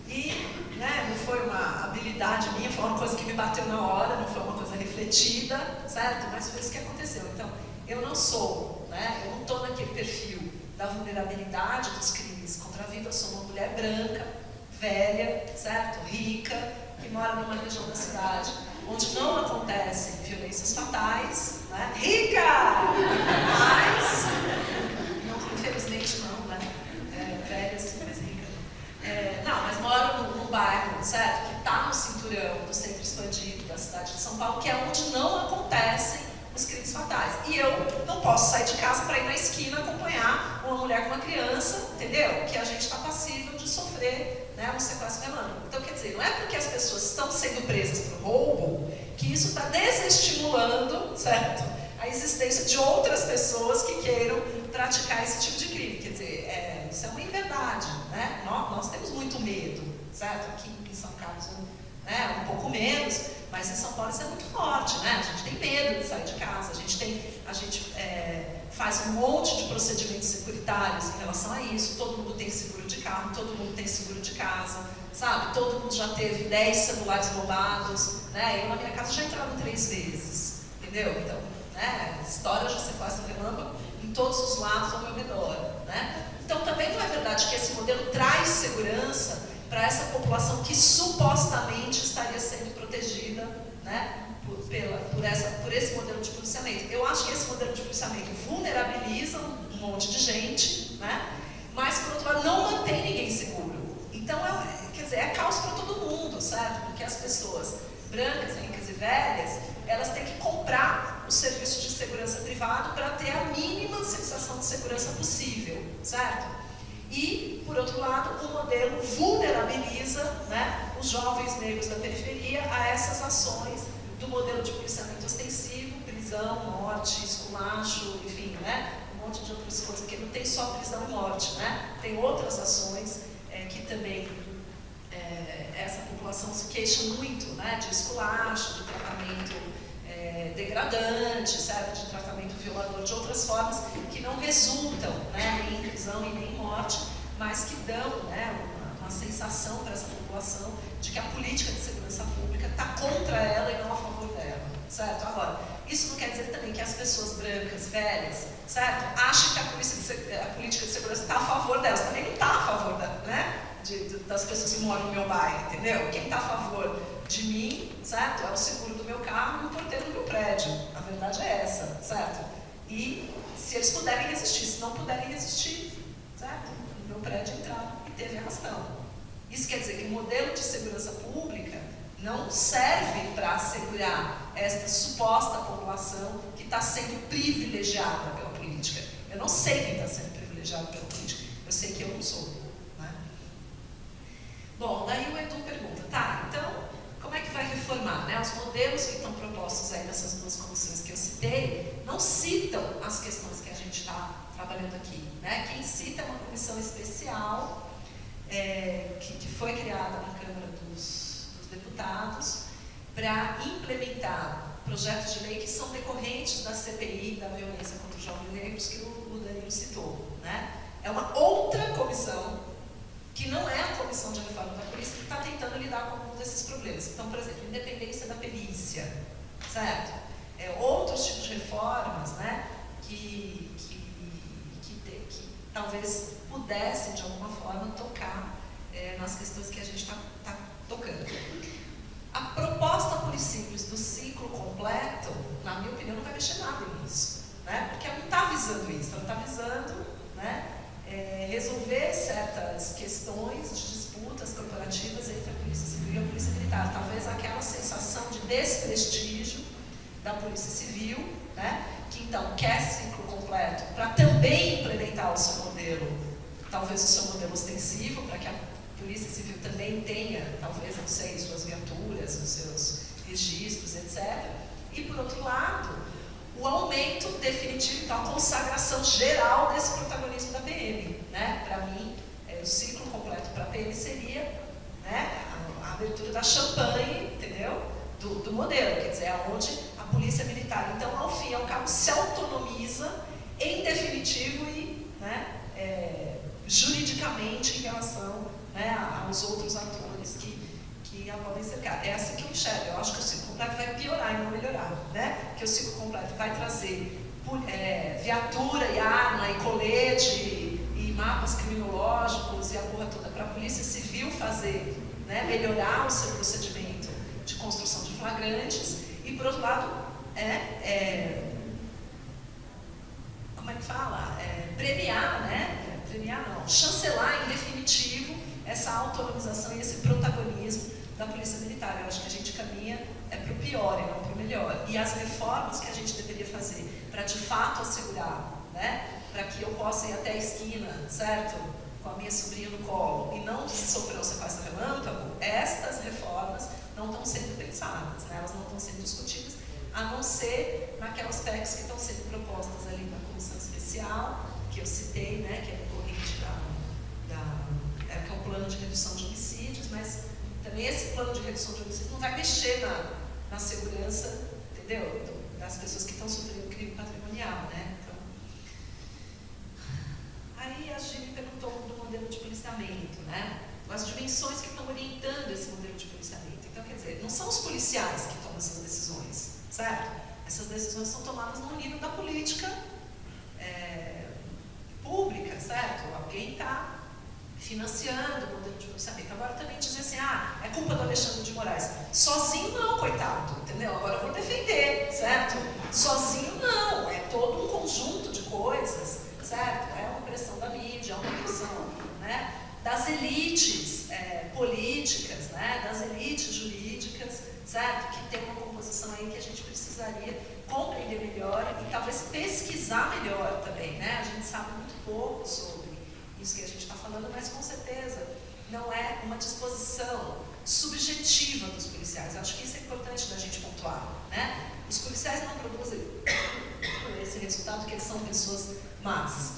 [SPEAKER 3] E, né, não foi uma habilidade minha, foi uma coisa que me bateu na hora, não foi uma coisa refletida, certo? Mas foi isso que aconteceu. Então, eu não sou, né? Eu não estou naquele perfil da vulnerabilidade dos crimes contra a vida. Eu sou uma mulher branca, velha, certo? Rica, que mora numa região da cidade onde não acontecem violências fatais, né? Rica! Mas, não, infelizmente não, né? Velha sim, mas rica. Não, mas moro num bairro, certo? Que está no cinturão do centro expandido da cidade de São Paulo, que é onde não acontecem os crimes fatais. E eu não posso sair de casa para ir na esquina acompanhar uma mulher com uma criança, entendeu? Que a gente está passível de sofrer, né, um sequestro relâmpago. Então, quer dizer, não é porque as pessoas estão sendo presas por roubo que isso está desestimulando, certo, a existência de outras pessoas que queiram praticar esse tipo de crime. Quer dizer, isso é uma inverdade, né? Nós temos muito medo, certo? Aqui em São Carlos, né, um pouco menos, mas em São Paulo isso é muito forte, né? A gente tem medo de sair de casa, a gente faz um monte de procedimentos securitários em relação a isso. Todo mundo tem seguro de carro, todo mundo tem seguro de casa, sabe? Todo mundo já teve 10 celulares roubados, né? Eu na minha casa já entraram 3 vezes, entendeu? Então, né, história de sequestro relâmpago em todos os lados ao meu redor, né? Então também não é verdade que esse modelo traz segurança para essa população que supostamente estaria sendo protegida, né, por esse modelo de policiamento. Eu acho que esse modelo de policiamento vulnerabiliza um monte de gente, né, mas, por outro lado, não mantém ninguém seguro. Então, quer dizer, é caos para todo mundo, certo? Porque as pessoas brancas, ricas e velhas, elas têm que comprar o serviço de segurança privado para ter a mínima sensação de segurança possível, certo? E, por outro lado, o modelo vulnerabiliza, né, os jovens negros da periferia a essas ações do modelo de policiamento ostensivo, prisão, morte, esculacho, enfim, né, um monte de outras coisas, porque não tem só prisão e morte, né, tem outras ações que também essa população se queixa muito, né, de esculacho, de tratamento degradante, certo? De tratamento violador, de outras formas que não resultam, né, nem em prisão e nem em morte, mas que dão, né, uma sensação para essa população de que a política de segurança pública está contra ela e não a favor dela, certo? Agora, isso não quer dizer também que as pessoas brancas, velhas, certo, achem que a política de segurança está a favor delas. Também não está a favor das pessoas que moram no meu bairro, entendeu? Quem está a favor de mim, certo, é o seguro do meu carro e o porteiro do meu prédio. A verdade é essa, certo? E se eles puderem resistir, se não puderem resistir, certo? O meu prédio entraram e teve arrastão. Isso quer dizer que o modelo de segurança pública não serve para assegurar esta suposta população que está sendo privilegiada pela política. Eu não sei quem está sendo privilegiado pela política, eu sei que eu não sou, né? Bom, daí o Edu pergunta, tá, então, como é que vai reformar, né? Os modelos que estão propostos aí nessas 2 comissões que eu citei não citam as questões que a gente está trabalhando aqui, né? Quem cita é uma comissão especial que foi criada na Câmara dos Deputados para implementar projetos de lei que são decorrentes da CPI da violência contra os jovens negros que o Danilo citou, né? É uma outra comissão, que não é a comissão de reforma da polícia, que está tentando lidar com alguns desses problemas. Então, por exemplo, independência da perícia, certo? Outros tipos de reformas, né, que talvez pudessem, de alguma forma, tocar nas questões que a gente está tocando. A proposta Policimples do ciclo completo, na minha opinião, não vai mexer nada nisso, né? Porque ela não está visando isso, ela está visando, né, resolver certas questões de disputas corporativas entre a Polícia Civil e a Polícia Militar. Talvez aquela sensação de desprestígio da Polícia Civil, né, que então quer ciclo completo para também implementar o seu modelo, talvez o seu modelo ostensivo, para que a Polícia Civil também tenha, talvez, não sei, suas viaturas, os seus registros, etc. E, por outro lado, o aumento definitivo, então, a consagração geral desse protagonismo da PM. Né? Para mim, o ciclo completo para a PM seria, né, a abertura da champanhe, entendeu? Do modelo, quer dizer, onde a Polícia Militar, então, ao fim e ao cabo, se autonomiza em definitivo e, né, juridicamente em relação, né, aos outros atores que a podem cercar. É assim que eu enxergo. Eu acho que o ciclo completo vai piorar e não melhorar, né? Porque o ciclo completo vai trazer viatura e arma e colete e mapas criminológicos e a porra toda para a Polícia Civil fazer, né, melhorar o seu procedimento de construção de flagrantes e, por outro lado, como é que fala? Premiar, né? Premiar não, chancelar em definitivo essa autonomização e esse protagonismo da Polícia Militar. Eu acho que a gente caminha para o pior e não para o melhor. E as reformas que a gente deveria fazer para de fato assegurar, né, para que eu possa ir até a esquina, certo? Com a minha sobrinha no colo e não sofrer um sequestro relâmpago, estas reformas não estão sendo pensadas, né? Elas não estão sendo discutidas, a não ser naquelas PECs que estão sendo propostas ali na comissão especial, que eu citei, né, que é decorrente que é o plano de redução de homicídios, mas também esse plano de redução de homicídios não vai mexer na segurança, entendeu? Das pessoas que estão sofrendo crime patrimonial, né? Então, aí a Gi me perguntou do modelo de policiamento, né? As dimensões que estão orientando esse modelo de policiamento. Então, quer dizer, não são os policiais que tomam essas decisões, certo? Essas decisões são tomadas no nível da política pública, certo? Alguém está financiando o modelo de policiamento. Agora também dizer assim, é culpa do Alexandre de Moraes. Sozinho não, coitado, entendeu? Agora eu vou defender, certo? Sozinho não, é todo um conjunto de coisas, certo? É uma pressão da mídia, é uma pressão, né, das elites políticas, né, das elites jurídicas, certo? Que tem uma composição aí que a gente precisaria compreender melhor e talvez pesquisar melhor também, né? A gente sabe muito pouco sobre isso que a gente está falando, mas com certeza não é uma disposição subjetiva dos policiais. Eu acho que isso é importante da gente pontuar, né? Os policiais não produzem esse resultado que eles são pessoas más,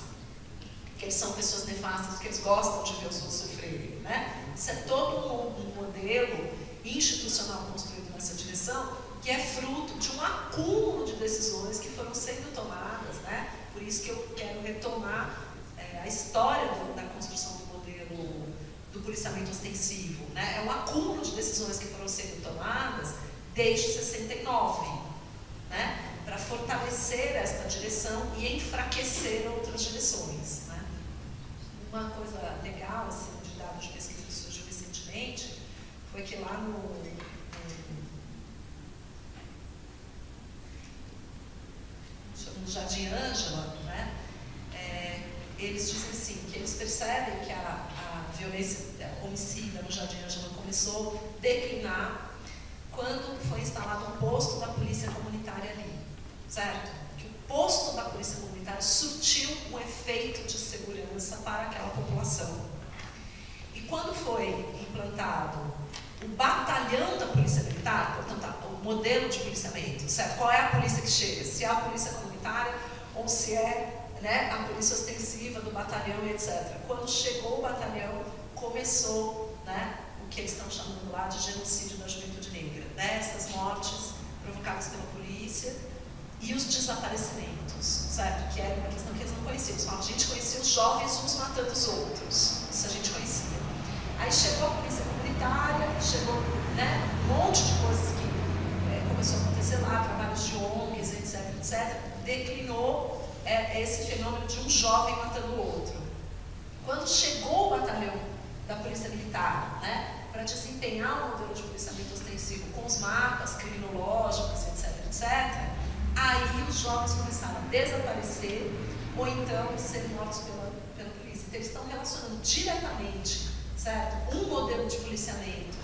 [SPEAKER 3] que eles são pessoas nefastas, que eles gostam de ver os outros sofrerem, né? Isso é todo um modelo institucional construído nessa direção, que é fruto de um acúmulo de decisões que foram sendo tomadas, né? Por isso que eu quero retomar a história da construção do modelo do policiamento ostensivo, né? É um acúmulo de decisões que foram sendo tomadas desde 69, né? Para fortalecer esta direção e enfraquecer outras direções, né? Uma coisa legal, assim, de dado de pesquisa que surgiu recentemente, foi que lá no Jardim Ângela, né? Eles dizem assim, que eles percebem que a violência homicida no Jardim Ângela começou a declinar quando foi instalado um posto da polícia comunitária ali, certo? Que o posto da polícia comunitária surtiu um efeito de segurança para aquela população. E quando foi implantado o batalhão da polícia militar, portanto, o modelo de policiamento, certo? Qual é a polícia que chega? Se é a polícia comunitária ou se é, né, a polícia ostensiva do batalhão, etc. Quando chegou o batalhão, começou, né, o que eles estão chamando lá de genocídio da juventude negra, né? Essas mortes provocadas pela polícia e os desaparecimentos, certo? Que era uma questão que eles não conhecia. A gente conhecia os jovens uns matando os outros. Isso a gente conhecia. Aí chegou a polícia comunitária, chegou, né, um monte de coisas que começou a acontecer lá, trabalhos de ONGs, etc. Declinou esse fenômeno de um jovem matando o outro. Quando chegou o batalhão da Polícia Militar, né, para desempenhar o modelo de policiamento ostensivo com os mapas criminológicos, etc., aí os jovens começaram a desaparecer ou então serem mortos pela polícia. Então eles estão relacionando diretamente, certo, um modelo de policiamento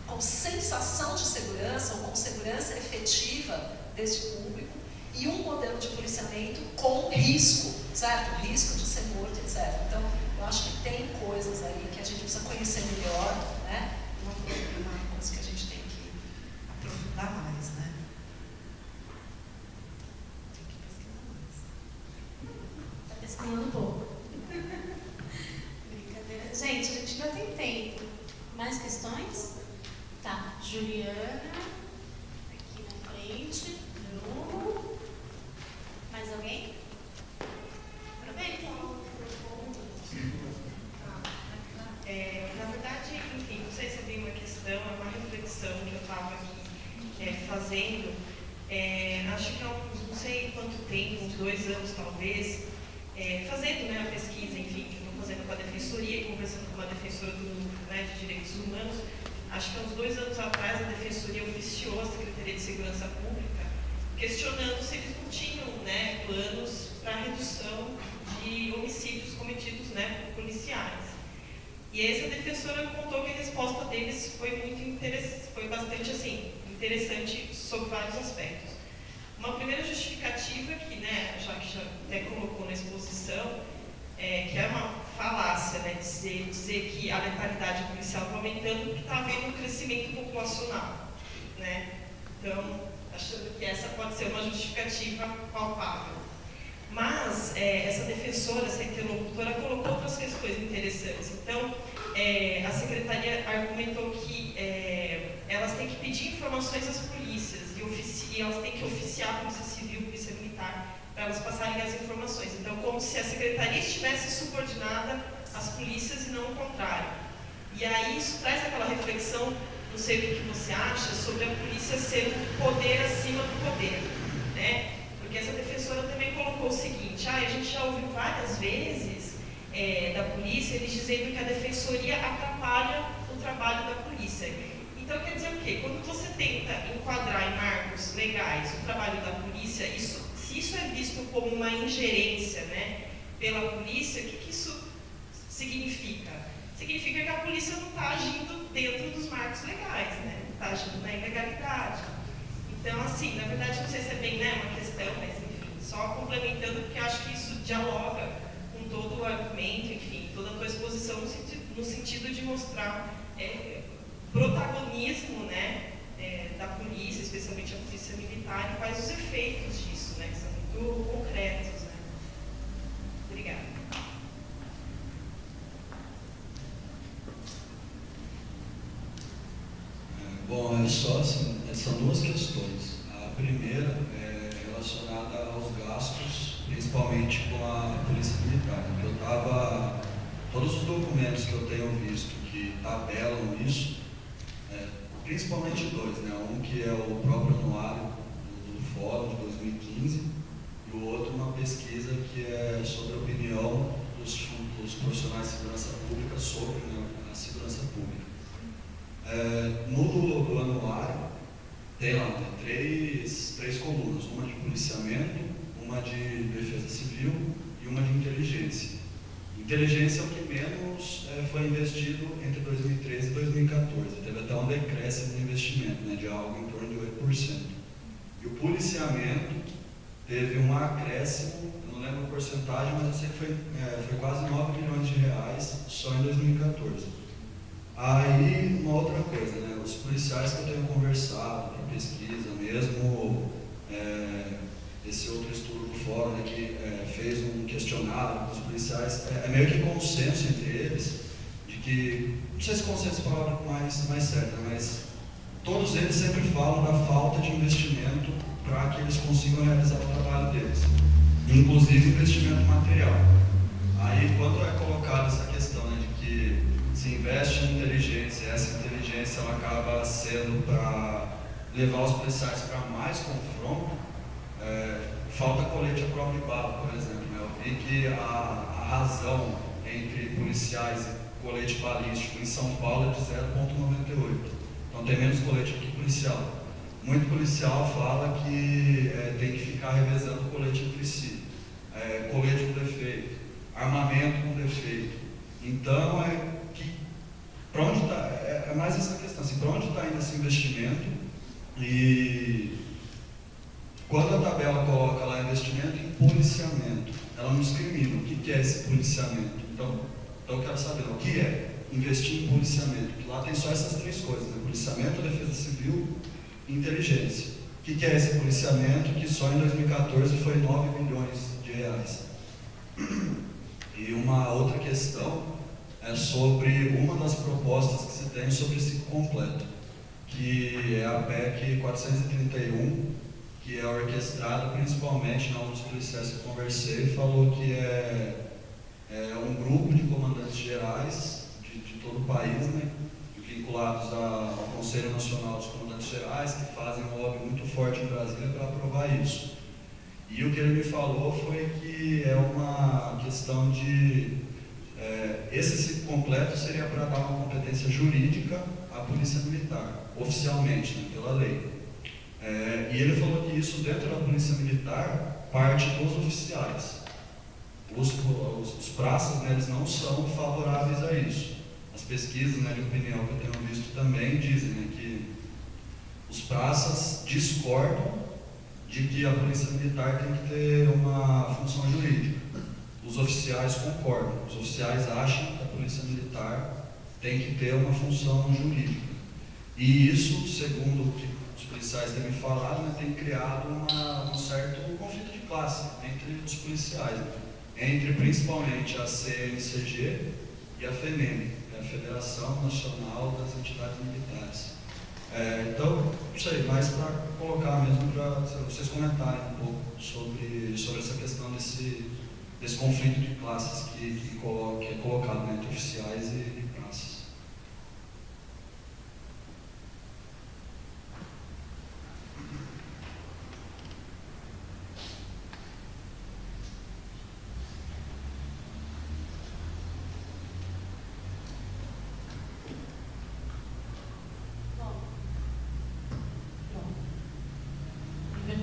[SPEAKER 3] com sensação de segurança ou com segurança efetiva deste público e um modelo de policiamento com risco, certo? Risco de ser morto, etc. Então, eu acho que tem coisas aí que a gente precisa conhecer melhor, né? Uma coisa que a gente tem que aprofundar mais, né? Tem que pesquisar mais.
[SPEAKER 1] Está pesquisando um pouco. Brincadeira. Gente, a gente ainda tem tempo. Mais questões? Tá. Juliana, aqui na frente. Bruno. Mais alguém? Aproveita.
[SPEAKER 7] Na verdade, enfim, não sei se tem uma questão, é uma reflexão que eu estava aqui fazendo. Acho que há uns, não sei quanto tempo, uns 2 anos talvez, fazendo, né, a pesquisa, enfim, que eu estou fazendo com a Defensoria e conversando com uma defensora de Direitos Humanos. Acho que há uns 2 anos atrás a Defensoria oficiou a Secretaria de Segurança Pública, questionando se eles não tinham, né, planos para redução de homicídios cometidos, né, por policiais. E essa defensora contou que a resposta deles foi bastante assim, interessante sobre vários aspectos. Uma primeira justificativa que, né, já até colocou na exposição, que é uma falácia, né, dizer que a letalidade policial está aumentando porque está havendo um crescimento populacional, né? Então, achando que essa pode ser uma justificativa palpável. Mas essa defensora, essa interlocutora, colocou outras questões interessantes. Então, a secretaria argumentou que elas têm que pedir informações às polícias e elas têm que oficiar a Polícia Civil, a Polícia Militar, para elas passarem as informações. Então, como se a secretaria estivesse subordinada às polícias e não o contrário. E aí isso traz aquela reflexão, não sei o que você acha, sobre a polícia ser um poder acima do poder, né? Porque essa defensora também colocou o seguinte, a gente já ouviu várias vezes da polícia, eles dizendo que a defensoria atrapalha o trabalho da polícia. Então quer dizer o quê? Quando você tenta enquadrar em marcos legais o trabalho da polícia, se isso é visto como uma ingerência, né, pela polícia, o que isso significa? Significa que a polícia não está agindo dentro dos marcos legais, né? Está agindo na ilegalidade. Então, assim, na verdade, não sei se é bem, né, uma questão, mas enfim, só complementando, porque acho que isso dialoga com todo o argumento, enfim, toda a tua exposição no sentido de mostrar protagonismo, né, da polícia, especialmente a polícia militar, e quais os efeitos disso, né, que são muito concretos, né. Obrigada.
[SPEAKER 8] Bom, são 2 questões. A primeira é relacionada aos gastos, principalmente com a Polícia Militar. Todos os documentos que eu tenho visto que tabelam isso, principalmente 2, né? Um que é o próprio anuário do Fórum de 2015 e o outro uma pesquisa que é sobre a opinião dos profissionais de segurança pública sobre, né, a segurança pública. No anuário tem lá, né, 3 colunas, uma de policiamento, uma de defesa civil e uma de inteligência. Inteligência é o que menos foi investido entre 2013 e 2014, teve até um decréscimo de investimento, né, de algo em torno de 8%. E o policiamento teve um acréscimo, eu não lembro a porcentagem, mas eu sei que foi quase 9 milhões de reais só em 2014. Aí, uma outra coisa, né, os policiais que eu tenho conversado para pesquisa, mesmo esse outro estudo do Fórum, né, que fez um questionário com os policiais, é meio que consenso entre eles, de que, não sei se consenso é a palavra mais certa, mas todos eles sempre falam da falta de investimento para que eles consigam realizar o trabalho deles, inclusive investimento material. ela acaba sendo para levar os policiais para mais confronto, falta colete à prova de bala, por exemplo. Né? Eu vi que a razão entre policiais e colete balístico em São Paulo é de 0,98. Então tem menos colete que policial. Muito policial fala que tem que ficar revezando o colete entre si. Colete com defeito, armamento com defeito. Então para onde está? É mais essa questão, assim, para onde está indo esse investimento? E quando a tabela coloca lá investimento em policiamento, ela não discrimina o que é esse policiamento. Então eu quero saber o que é investir em policiamento, porque lá tem só essas três coisas, né? Policiamento, defesa civil e inteligência. O que é esse policiamento que só em 2014 foi 9 bilhões de reais? E uma outra questão é sobre uma das propostas que se tem sobre ciclo completo, que é a PEC 431, que é orquestrada principalmente, um dos policiais que eu conversei, falou que é um grupo de comandantes gerais de todo o país, né, vinculados ao Conselho Nacional dos Comandantes Gerais, que fazem um lobby muito forte em Brasília para aprovar isso. E o que ele me falou foi que é uma questão de... esse ciclo completo seria para dar uma competência jurídica à Polícia Militar, oficialmente, né, pela lei. E ele falou que isso dentro da Polícia Militar parte dos oficiais. Os praças, né, eles não são favoráveis a isso. As pesquisas, né, de opinião que eu tenho visto também dizem, né, que os praças discordam de que a Polícia Militar tem que ter uma função jurídica. Os oficiais concordam. Os oficiais acham que a Polícia Militar tem que ter uma função jurídica. E isso, segundo o que os policiais têm me falado, né, tem criado um certo conflito de classe entre os policiais, né? Entre principalmente a CNCG e a FENEM, a Federação Nacional das Entidades Militares. Então, não sei, mais para colocar mesmo, para vocês comentarem um pouco sobre essa questão desse conflito de classes que é colocado, né, entre oficiais e praças.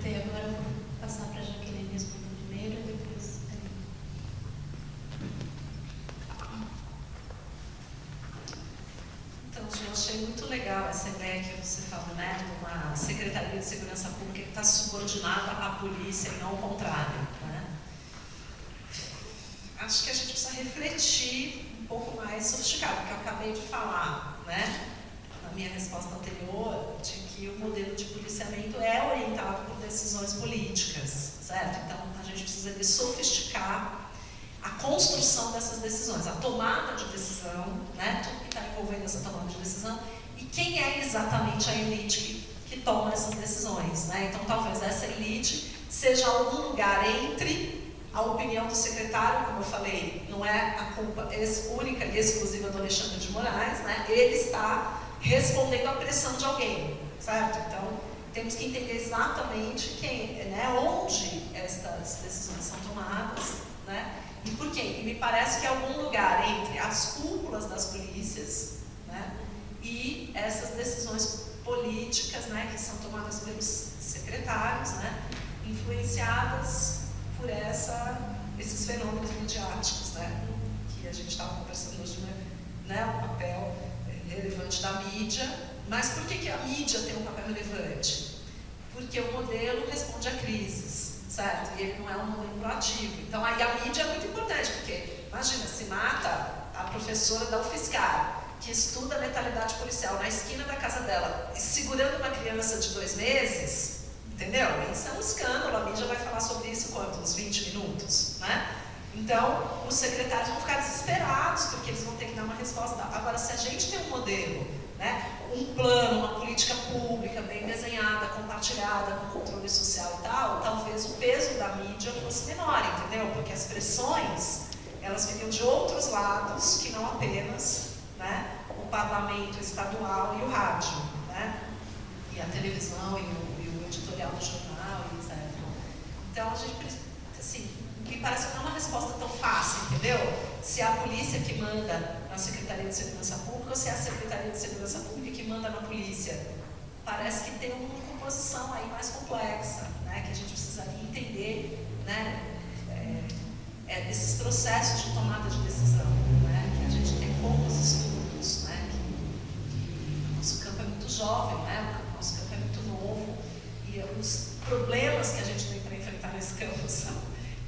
[SPEAKER 1] Agora eu vou passar para a Jaqueline responder primeiro e depois.
[SPEAKER 3] Então, eu achei muito legal essa ideia que você falou, né, de uma Secretaria de Segurança Pública que está subordinada à polícia e não ao contrário, né? Acho que a gente precisa refletir um pouco mais sofisticado, porque eu acabei de falar, né, na minha resposta anterior, de que o modelo de policiamento é orientado por decisões políticas, certo? Então, a gente precisa de sofisticar a construção dessas decisões, a tomada de decisão, né? Tudo que está envolvendo essa tomada de decisão, e quem é exatamente a elite que toma essas decisões, né? Então, talvez essa elite seja algum lugar entre a opinião do secretário, como eu falei, não é a culpa única e exclusiva do Alexandre de Moraes, né? Ele está respondendo à pressão de alguém, certo? Então, temos que entender exatamente onde estas decisões são tomadas, né? E por quê? E me parece que é algum lugar entre as cúpulas das polícias, né, e essas decisões políticas, né, que são tomadas pelos secretários, né, influenciadas por esses fenômenos midiáticos, né, que a gente estava conversando hoje, né, o papel relevante da mídia. Mas por que a mídia tem um papel relevante? Porque o modelo responde a crises, certo? E ele não é um modelo proativo. Então, aí a mídia é muito importante, porque, imagina, se mata a professora da UFSCar, que estuda a letalidade policial na esquina da casa dela, segurando uma criança de 2 meses, entendeu? Isso é um escândalo, a mídia vai falar sobre isso quanto? Uns 20 minutos, né? Então, os secretários vão ficar desesperados, porque eles vão ter que dar uma resposta. Agora, se a gente tem um modelo, né, um plano, uma política pública bem desenhada, compartilhada, com controle social e tal, talvez o peso da mídia fosse menor, entendeu? Porque as pressões, elas viriam de outros lados que não apenas, né, o o parlamento estadual e o rádio, né? E a televisão e o editorial do jornal, etc. Então, a gente, assim, me parece que não é uma resposta tão fácil, entendeu? Se é a polícia que manda na Secretaria de Segurança Pública ou se é a Secretaria de Segurança Pública que manda na polícia. Parece que tem uma composição aí mais complexa, né? Que a gente precisaria entender, né? Esses processos de tomada de decisão, né? Que a gente tem poucos estudos, né? Que o nosso campo é muito jovem, né? O nosso campo é muito novo e os problemas que a gente tem para enfrentar nesse campo são,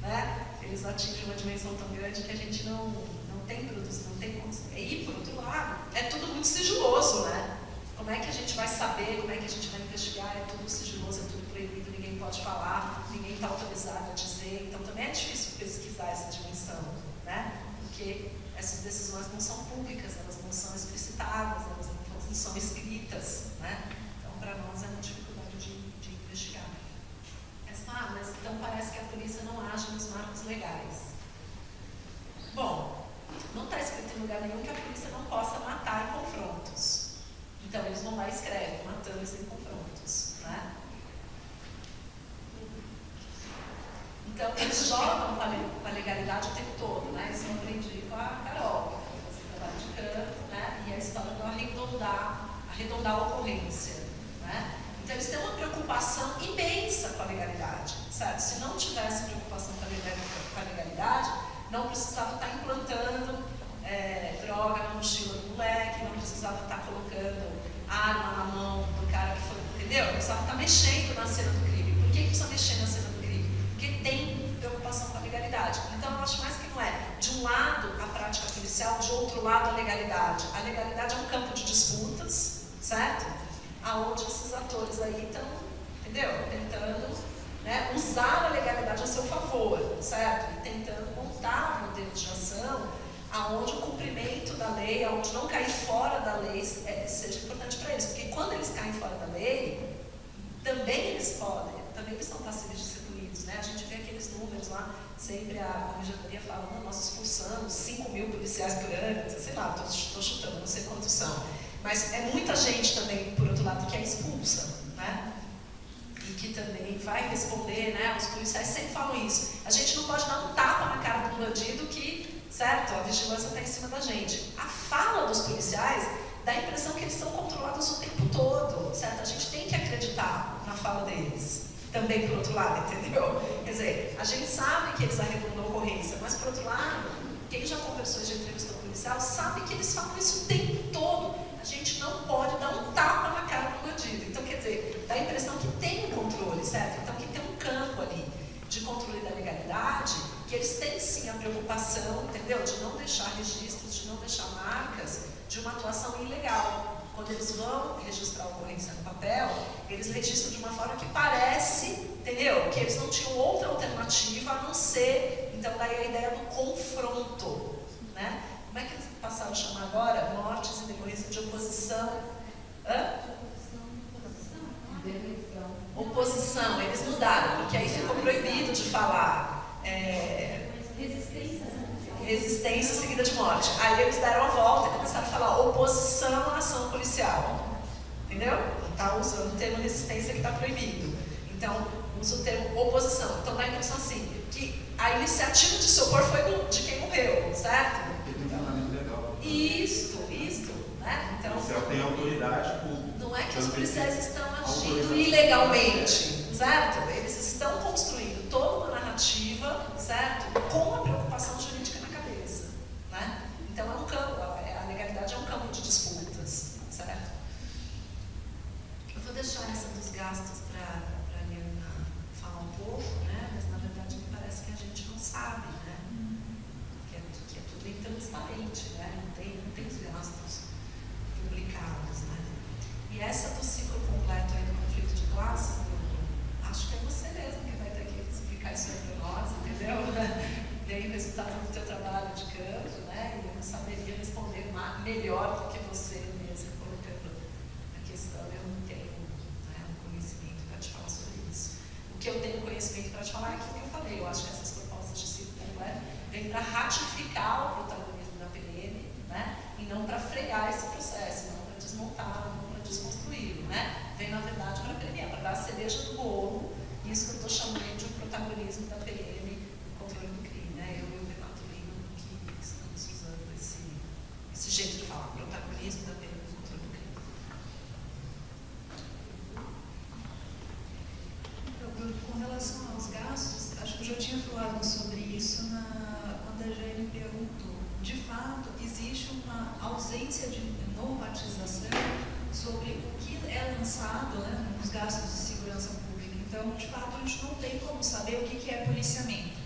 [SPEAKER 3] né? Eles atingem uma dimensão tão grande que a gente não tem produtos, não tem como. E por outro lado, é tudo muito sigiloso, né? Como é que a gente vai saber, como é que a gente vai investigar? É tudo sigiloso, é tudo proibido, ninguém pode falar, ninguém está autorizado a dizer. Então também é difícil pesquisar essa dimensão, né? Porque essas decisões não são públicas, elas não são explicitadas, elas não são escritas, né? Então para nós é uma dificuldade de investigar. Mas então parece que a polícia não age nos marcos legais. Bom, não está escrito em lugar nenhum que a polícia não possa matar em confrontos. Então, eles vão lá e escrevem, matando-os em confrontos, né? Então, eles jogam com a legalidade o tempo todo, né? Isso eu aprendi com a Carol, que foi fazer trabalho de campo, né? E a história do arredondar a ocorrência, né? Então, eles têm uma preocupação imensa com a legalidade, certo? Se não tivesse preocupação com a legalidade, não precisava estar implantando droga na mochila do moleque, não precisava estar colocando arma na mão do cara que foi, entendeu? Não precisava estar mexendo na cena do crime. Por que precisa mexer na cena do crime? Porque tem preocupação com a legalidade. Então, eu acho mais que não é de um lado a prática policial, de outro lado a legalidade. A legalidade é um campo de disputas, certo? Aonde esses atores aí estão, entendeu? Tentando, né, usar a legalidade a seu favor, certo? E tentando montar modelos de ação aonde o cumprimento da lei, aonde não cair fora da lei seja importante para eles. Porque quando eles caem fora da lei, também eles são passíveis de ser punidos, né? A gente vê aqueles números lá, sempre a corregedoria fala, não, nós expulsamos 5.000 policiais por ano, sei lá, estou chutando, não sei quantos são. Mas é muita gente também, por outro lado, que é expulsa, né? E que também vai responder, né? Os policiais sempre falam isso. A gente não pode dar um tapa na cara do bandido que, certo, a vigilância está em cima da gente. A fala dos policiais dá a impressão que eles são controlados o tempo todo, certo? A gente tem que acreditar na fala deles. Também, por outro lado, entendeu? Quer dizer, a gente sabe que eles arredondam a ocorrência, mas, por outro lado, quem já conversou e já entrevistou policial sabe que eles falam isso o tempo todo. A gente não pode dar um tapa na cara do bandido. Então, quer dizer, dá a impressão que tem um controle, certo? Então, que tem um campo ali de controle da legalidade, que eles têm sim a preocupação, entendeu? De não deixar registros, de não deixar marcas de uma atuação ilegal. Quando eles vão registrar a ocorrência no papel, eles registram de uma forma que parece, entendeu? Que eles não tinham outra alternativa a não ser, então daí a ideia do confronto, né? Como é que eles passaram a chamar agora? Mortes em decorrência de oposição. Hã? Oposição, eles mudaram, porque aí ficou proibido de falar resistência seguida de morte. Aí eles deram a volta e começaram a falar oposição à ação policial. Entendeu? Está usando o termo resistência que está proibido. Então, usa o termo oposição. Então, dá a impressão assim, que a iniciativa de se opor foi de quem morreu, certo? Isto, né? Então,
[SPEAKER 9] o céu tem autoridade pública.
[SPEAKER 3] Não é que os policiais estão agindo ilegalmente, certo? Eles estão construindo toda uma narrativa, certo? Com a preocupação jurídica na cabeça, né? Então, é um campo, a legalidade é um campo de disputas, certo? Eu vou deixar essa dos gastos para a Helena falar um pouco, né? Mas, na verdade, me parece que a gente não sabe, né? Que é tudo intransparente, né? Não tem os gastos publicados, né? E essa do ciclo completo aí do conflito de classes, acho que é você mesmo que vai ter que explicar isso aí para nós, entendeu? Dei o resultado do teu trabalho de campo, né? E eu não saberia responder melhor do que você mesmo colocando a questão. Eu não tenho, né, um conhecimento para te falar sobre isso. O que eu tenho conhecimento para te falar é aquilo que eu falei. Eu acho que essas propostas de ciclo completo vêm para ratificar o protagonismo da PN, né? E não para frear esse processo, não para desmontar, não para desconstruí-lo, né? Vem, na verdade, para premiar, para dar a cereja do bolo, isso que eu estou chamando de um protagonismo da PM no controle do crime, né? Eu e o Renato Lima que estamos usando esse jeito de falar, protagonismo da PM no controle do crime.
[SPEAKER 2] Com relação aos gastos, acho que eu já tinha falado sobre isso quando a Jane perguntou. De fato, existe uma ausência de normatização sobre o que é lançado, né, nos gastos de segurança pública. Então, de fato, a gente não tem como saber o que é policiamento.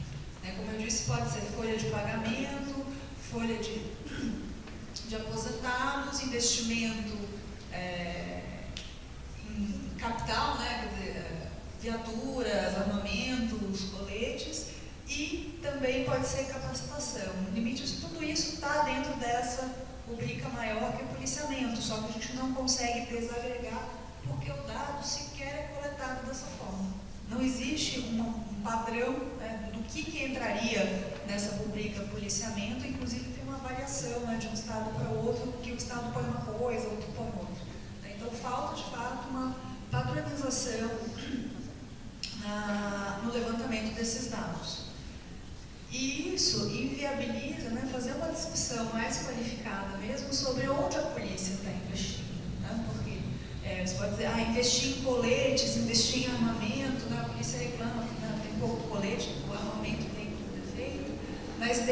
[SPEAKER 2] Né? Como eu disse, pode ser folha de pagamento, folha de aposentados, investimento em capital, né, quer dizer, viaturas, armamentos, coletes, e também pode ser capacitação. No limite, tudo isso está dentro dessa rubrica maior que é policiamento, só que a gente não consegue desagregar porque o dado sequer é coletado dessa forma. Não existe um padrão, né, do que entraria nessa rubrica policiamento, inclusive tem uma variação, né, de um estado para outro, que o estado põe uma coisa, outro põe outra. Então falta de fato uma padronização no levantamento desses dados. E isso inviabiliza, né, fazer uma discussão mais qualificada mesmo sobre onde a polícia está investindo. Né? Porque você pode dizer, investir em coletes, investir em armamento, né? A polícia reclama que tem pouco colete, o armamento tem muito defeito, mas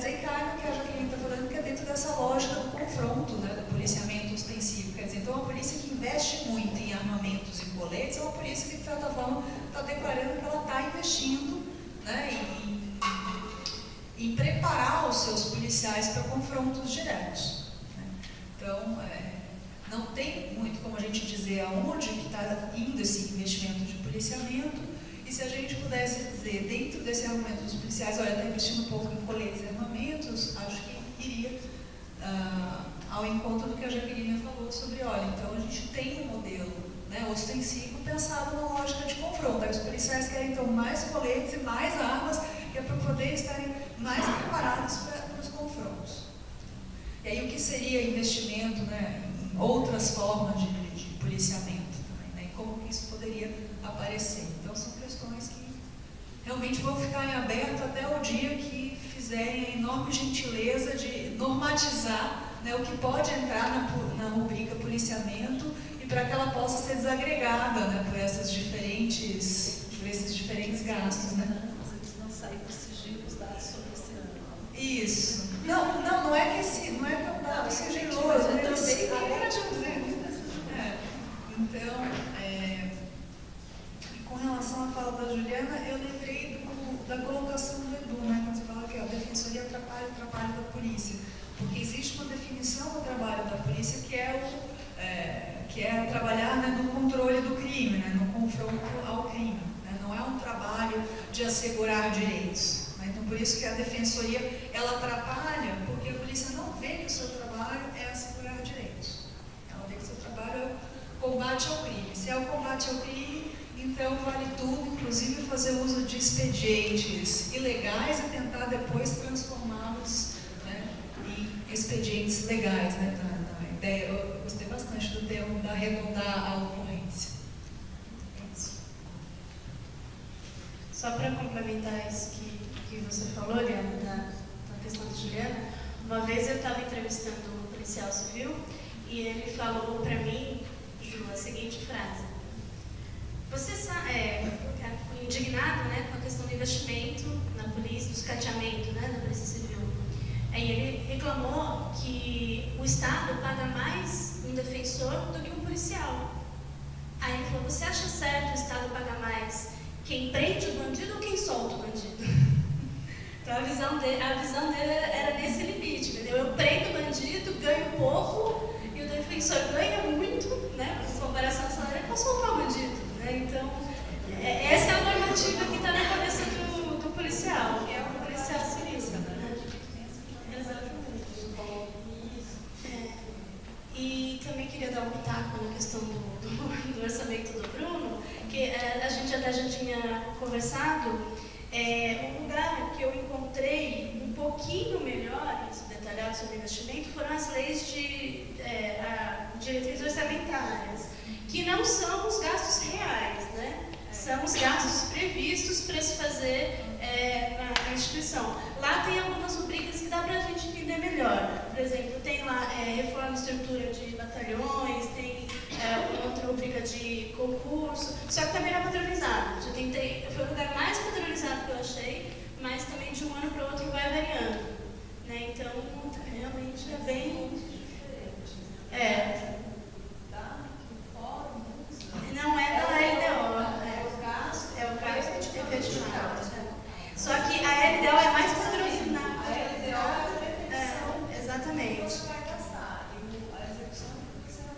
[SPEAKER 2] aí cai no que a Jaqueline está falando, que é dentro dessa lógica do confronto, né, do policiamento ostensivo. Quer dizer, então a polícia que investe muito em armamentos e coletes é uma polícia que, de certa forma, está declarando que ela está investindo, né, em preparar os seus policiais para confrontos diretos. Né? Então, não tem muito como a gente dizer aonde que está indo esse investimento de policiamento, e se a gente pudesse dizer, dentro desse armamento dos policiais, olha, está investindo um pouco em coletes e armamentos, acho que iria ao encontro do que a Jaqueline falou sobre, olha, então a gente tem um modelo, né, ostensivo pensado na lógica de confronto. Aí os policiais querem então mais coletes e mais armas, que é para poder estarem mais preparados para os confrontos. E aí o que seria investimento, né, em outras formas de policiamento também, né, e como que isso poderia aparecer. Então são questões que realmente vão ficar em aberto até o dia que fizerem a enorme gentileza de normatizar, né, o que pode entrar na rubrica policiamento e para que ela possa ser desagregada, né, por esses diferentes gastos. Né?
[SPEAKER 3] Não sair por sigilo os dados sobre esse ano.
[SPEAKER 2] Isso. Não é que o dado seja sigiloso, ele se Então, com relação à fala da Juliana, eu lembrei da colocação do Edu, né, quando você fala que a defensoria atrapalha o trabalho da polícia. Porque existe uma definição do trabalho da polícia que é trabalhar, né, no controle do crime, né, no confronto ao crime. Né, não é um trabalho de assegurar direitos. Né, então, por isso que a defensoria ela atrapalha, porque a polícia não vê que o seu trabalho é assegurar direitos. Ela vê que o seu trabalho é o combate ao crime. Se é o combate ao crime, então vale tudo, inclusive fazer uso de expedientes ilegais e tentar depois transformá-los, né, em expedientes legais. Né, na ideia, eu gostei bastante do termo da arredondar a ocorrência.
[SPEAKER 1] Só para complementar isso que você falou, Liana, da questão da Juliana, uma vez eu estava entrevistando um policial civil e ele falou para mim, Ju, a seguinte frase: você indignado, né, com a questão do investimento na polícia, do escateamento, né, da polícia civil. Aí ele reclamou que o Estado paga mais um defensor do que um policial. Aí ele falou: você acha certo o Estado pagar mais quem prende o bandido ou quem solta o bandido? Então a visão dele era nesse limite, entendeu? Eu prendo o bandido, ganho pouco, e o defensor ganha muito, né, em comparação salarial, para soltar o bandido. Né? Então, essa é a normativa que está na cabeça do policial, que é um policial civil. Né? Exatamente. E também queria dar um pitaco na questão do orçamento do Bruno, que a gente até já tinha conversado. Um lugar que eu encontrei um pouquinho melhor, isso detalhado, trabalhado sobre investimento foram as leis de diretrizes orçamentárias, que não são os gastos reais, né? São os gastos previstos para se fazer na instituição. Lá tem algumas rubricas que dá para a gente entender melhor. Por exemplo, tem lá reforma e estrutura de batalhões, tem outra rubrica de concurso, só que também não é padronizado. Foi o lugar mais padronizado que eu achei, mas também de um ano para o outro vai variando. Né? Então, realmente é bem... Não é da LDO. É o caso de efetivado. Só que a LDO é mais padronizada.
[SPEAKER 2] A LDO é a pretensão.
[SPEAKER 1] Exatamente.
[SPEAKER 2] Que você vai gastar. E a execução é que você não...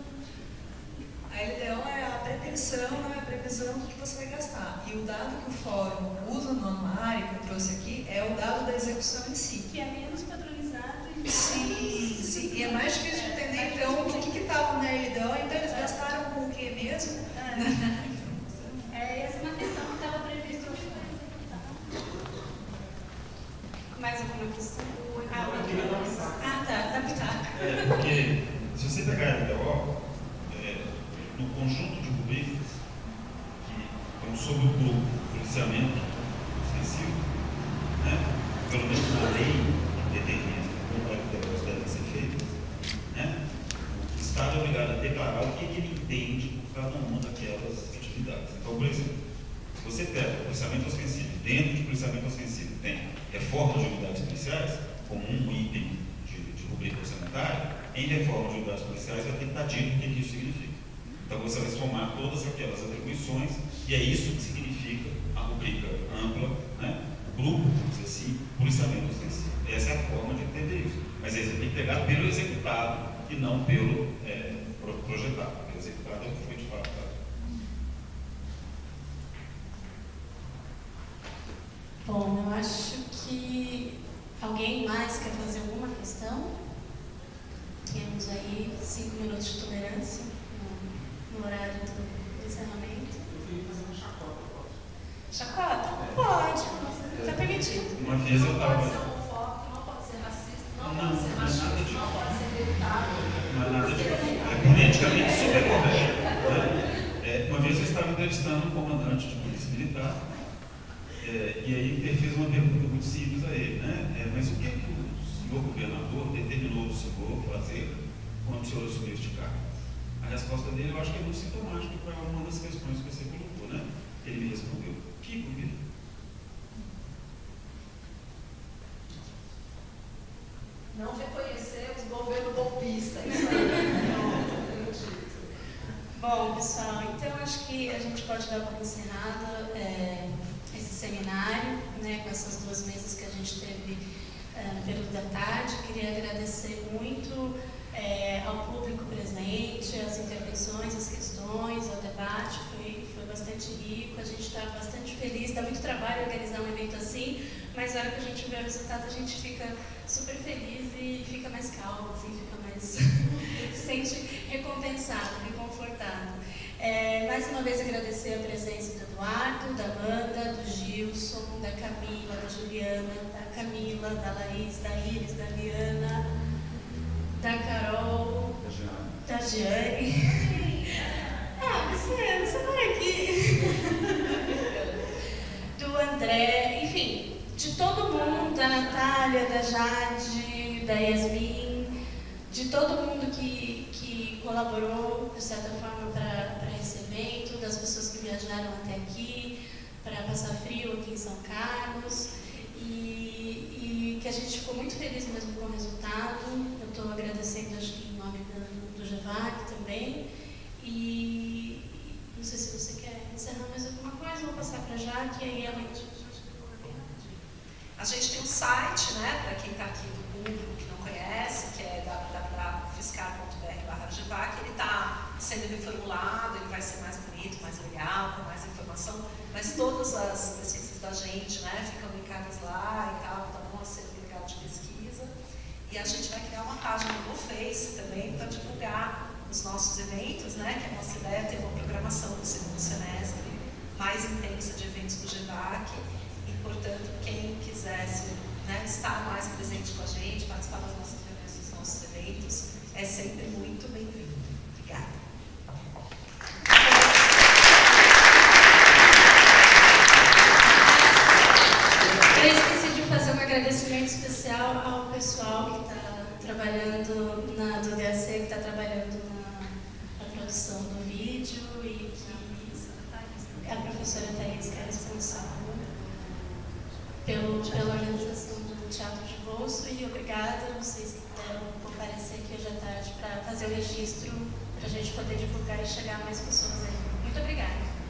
[SPEAKER 2] A LDO é a pretensão, não é a previsão do que você vai gastar. E o dado que o fórum usa no anuário, que eu trouxe aqui, é o dado da execução em si.
[SPEAKER 1] Que é menos padronizado.
[SPEAKER 2] Sim. E é mais difícil de entender, então, o que estava na LDO. Então, eles gastaram com o que mesmo?
[SPEAKER 1] Essa é uma questão que estava prevista hoje. Mais alguma questão? Da pitaca.
[SPEAKER 4] Porque se você pegar a LDO, no conjunto de rubricas que estão sobre o grupo policiamento ostensivo, né? Pelo menos na lei que determina como LDOs devem ser feitas, né? O Estado é obrigado a declarar o que ele entende por cada uma daquelas atividades. Então, por exemplo, se você pega o policiamento ofensivo, dentro de policiamento ofensivo tem reforma de unidades policiais, como um item de rubrica orçamentária, em reforma de unidades policiais vai ter que estar dito o que isso significa. Então você vai somar todas aquelas atribuições e é isso que significa a rubrica ampla, né? O grupo, vamos dizer assim, policiamento ofensivo. Essa é a forma de entender isso. Mas aí você tem que pegar pelo executado e não pelo projetado, porque o executado é o que foi de fato.
[SPEAKER 1] Bom, eu acho que alguém mais quer fazer alguma questão? Temos aí 5 minutos de tolerância no horário do encerramento.
[SPEAKER 9] Eu queria fazer uma chacota, pode?
[SPEAKER 1] Chacota? Pode, está permitido.
[SPEAKER 4] Uma vez eu estava...
[SPEAKER 3] Não pode ser homofóbico, não pode ser racista, não
[SPEAKER 4] Não,
[SPEAKER 3] pode ser
[SPEAKER 4] não é nada
[SPEAKER 3] machista,
[SPEAKER 4] disso.
[SPEAKER 3] não pode ser deputado.
[SPEAKER 4] Não é nada disso. É politicamente super correto. Né? Uma vez eu estava entrevistando um comandante de polícia militar e aí ele fez uma pergunta muito simples a ele, né? Mas o que é que o senhor governador determinou o senhor fazer quando o senhor assumiu este cargo? A resposta dele eu acho que é muito sintomática para uma das questões que você colocou, né? Ele me respondeu: que governo?
[SPEAKER 3] Não reconhecer os governos golpistas. Isso aí não acredito.
[SPEAKER 1] Bom, pessoal, então acho que a gente pode dar por encerrado esse seminário, né, com essas 2 mesas que a gente teve no período da tarde. Queria agradecer muito ao público presente, as intervenções, as questões, ao debate, foi bastante rico, a gente está bastante feliz, dá muito trabalho organizar um evento assim, mas na hora que a gente vê o resultado a gente fica super feliz e fica mais calmo, assim, fica mais se sente recompensado, reconfortado. Mais uma vez agradecer a presença do Eduardo, da Amanda, do Gilson, da Camila, da Juliana, da Camila, da Laís, da Iris, da Liana, da Carol, da Giane. Você mora aqui. Do André, enfim, de todo mundo, da Natália, da Jade, da Yasmin, de todo mundo que colaborou, de certa forma, para esse evento, das pessoas que viajaram até aqui, para passar frio aqui em São Carlos, e que a gente ficou muito feliz mesmo com o resultado. Eu estou agradecendo, acho que em nome do GEVAC também, e não sei se você quer encerrar mais alguma coisa, vou passar para a Jaque, e aí ela...
[SPEAKER 3] A gente tem um site, né, para quem está aqui do público que não conhece, que é www.fiscar.br/GEVAC. Ele está sendo reformulado, ele vai ser mais bonito, mais legal, com mais informação, mas todas as pesquisas da gente, né, ficam linkadas lá e tal, tá bom, acervo legal de pesquisa. E a gente vai criar uma página no Face também para divulgar os nossos eventos, né, que a nossa ideia é ter uma programação no segundo semestre mais intensa de eventos do GEVAC. E, portanto, quem quisesse, né, estar mais presente com a gente, participar das nossas reuniões, dos nossos eventos, é sempre muito bem-vindo. Obrigada.
[SPEAKER 1] Eu esqueci de fazer um agradecimento especial ao pessoal que está trabalhando do DAC, que está trabalhando na produção do vídeo e que a professora Thaís, que é responsável pela organização do Teatro de Bolso, e obrigada a vocês que puderam comparecer aqui hoje à tarde para fazer o registro, para a gente poder divulgar e chegar a mais pessoas aí. Muito obrigada.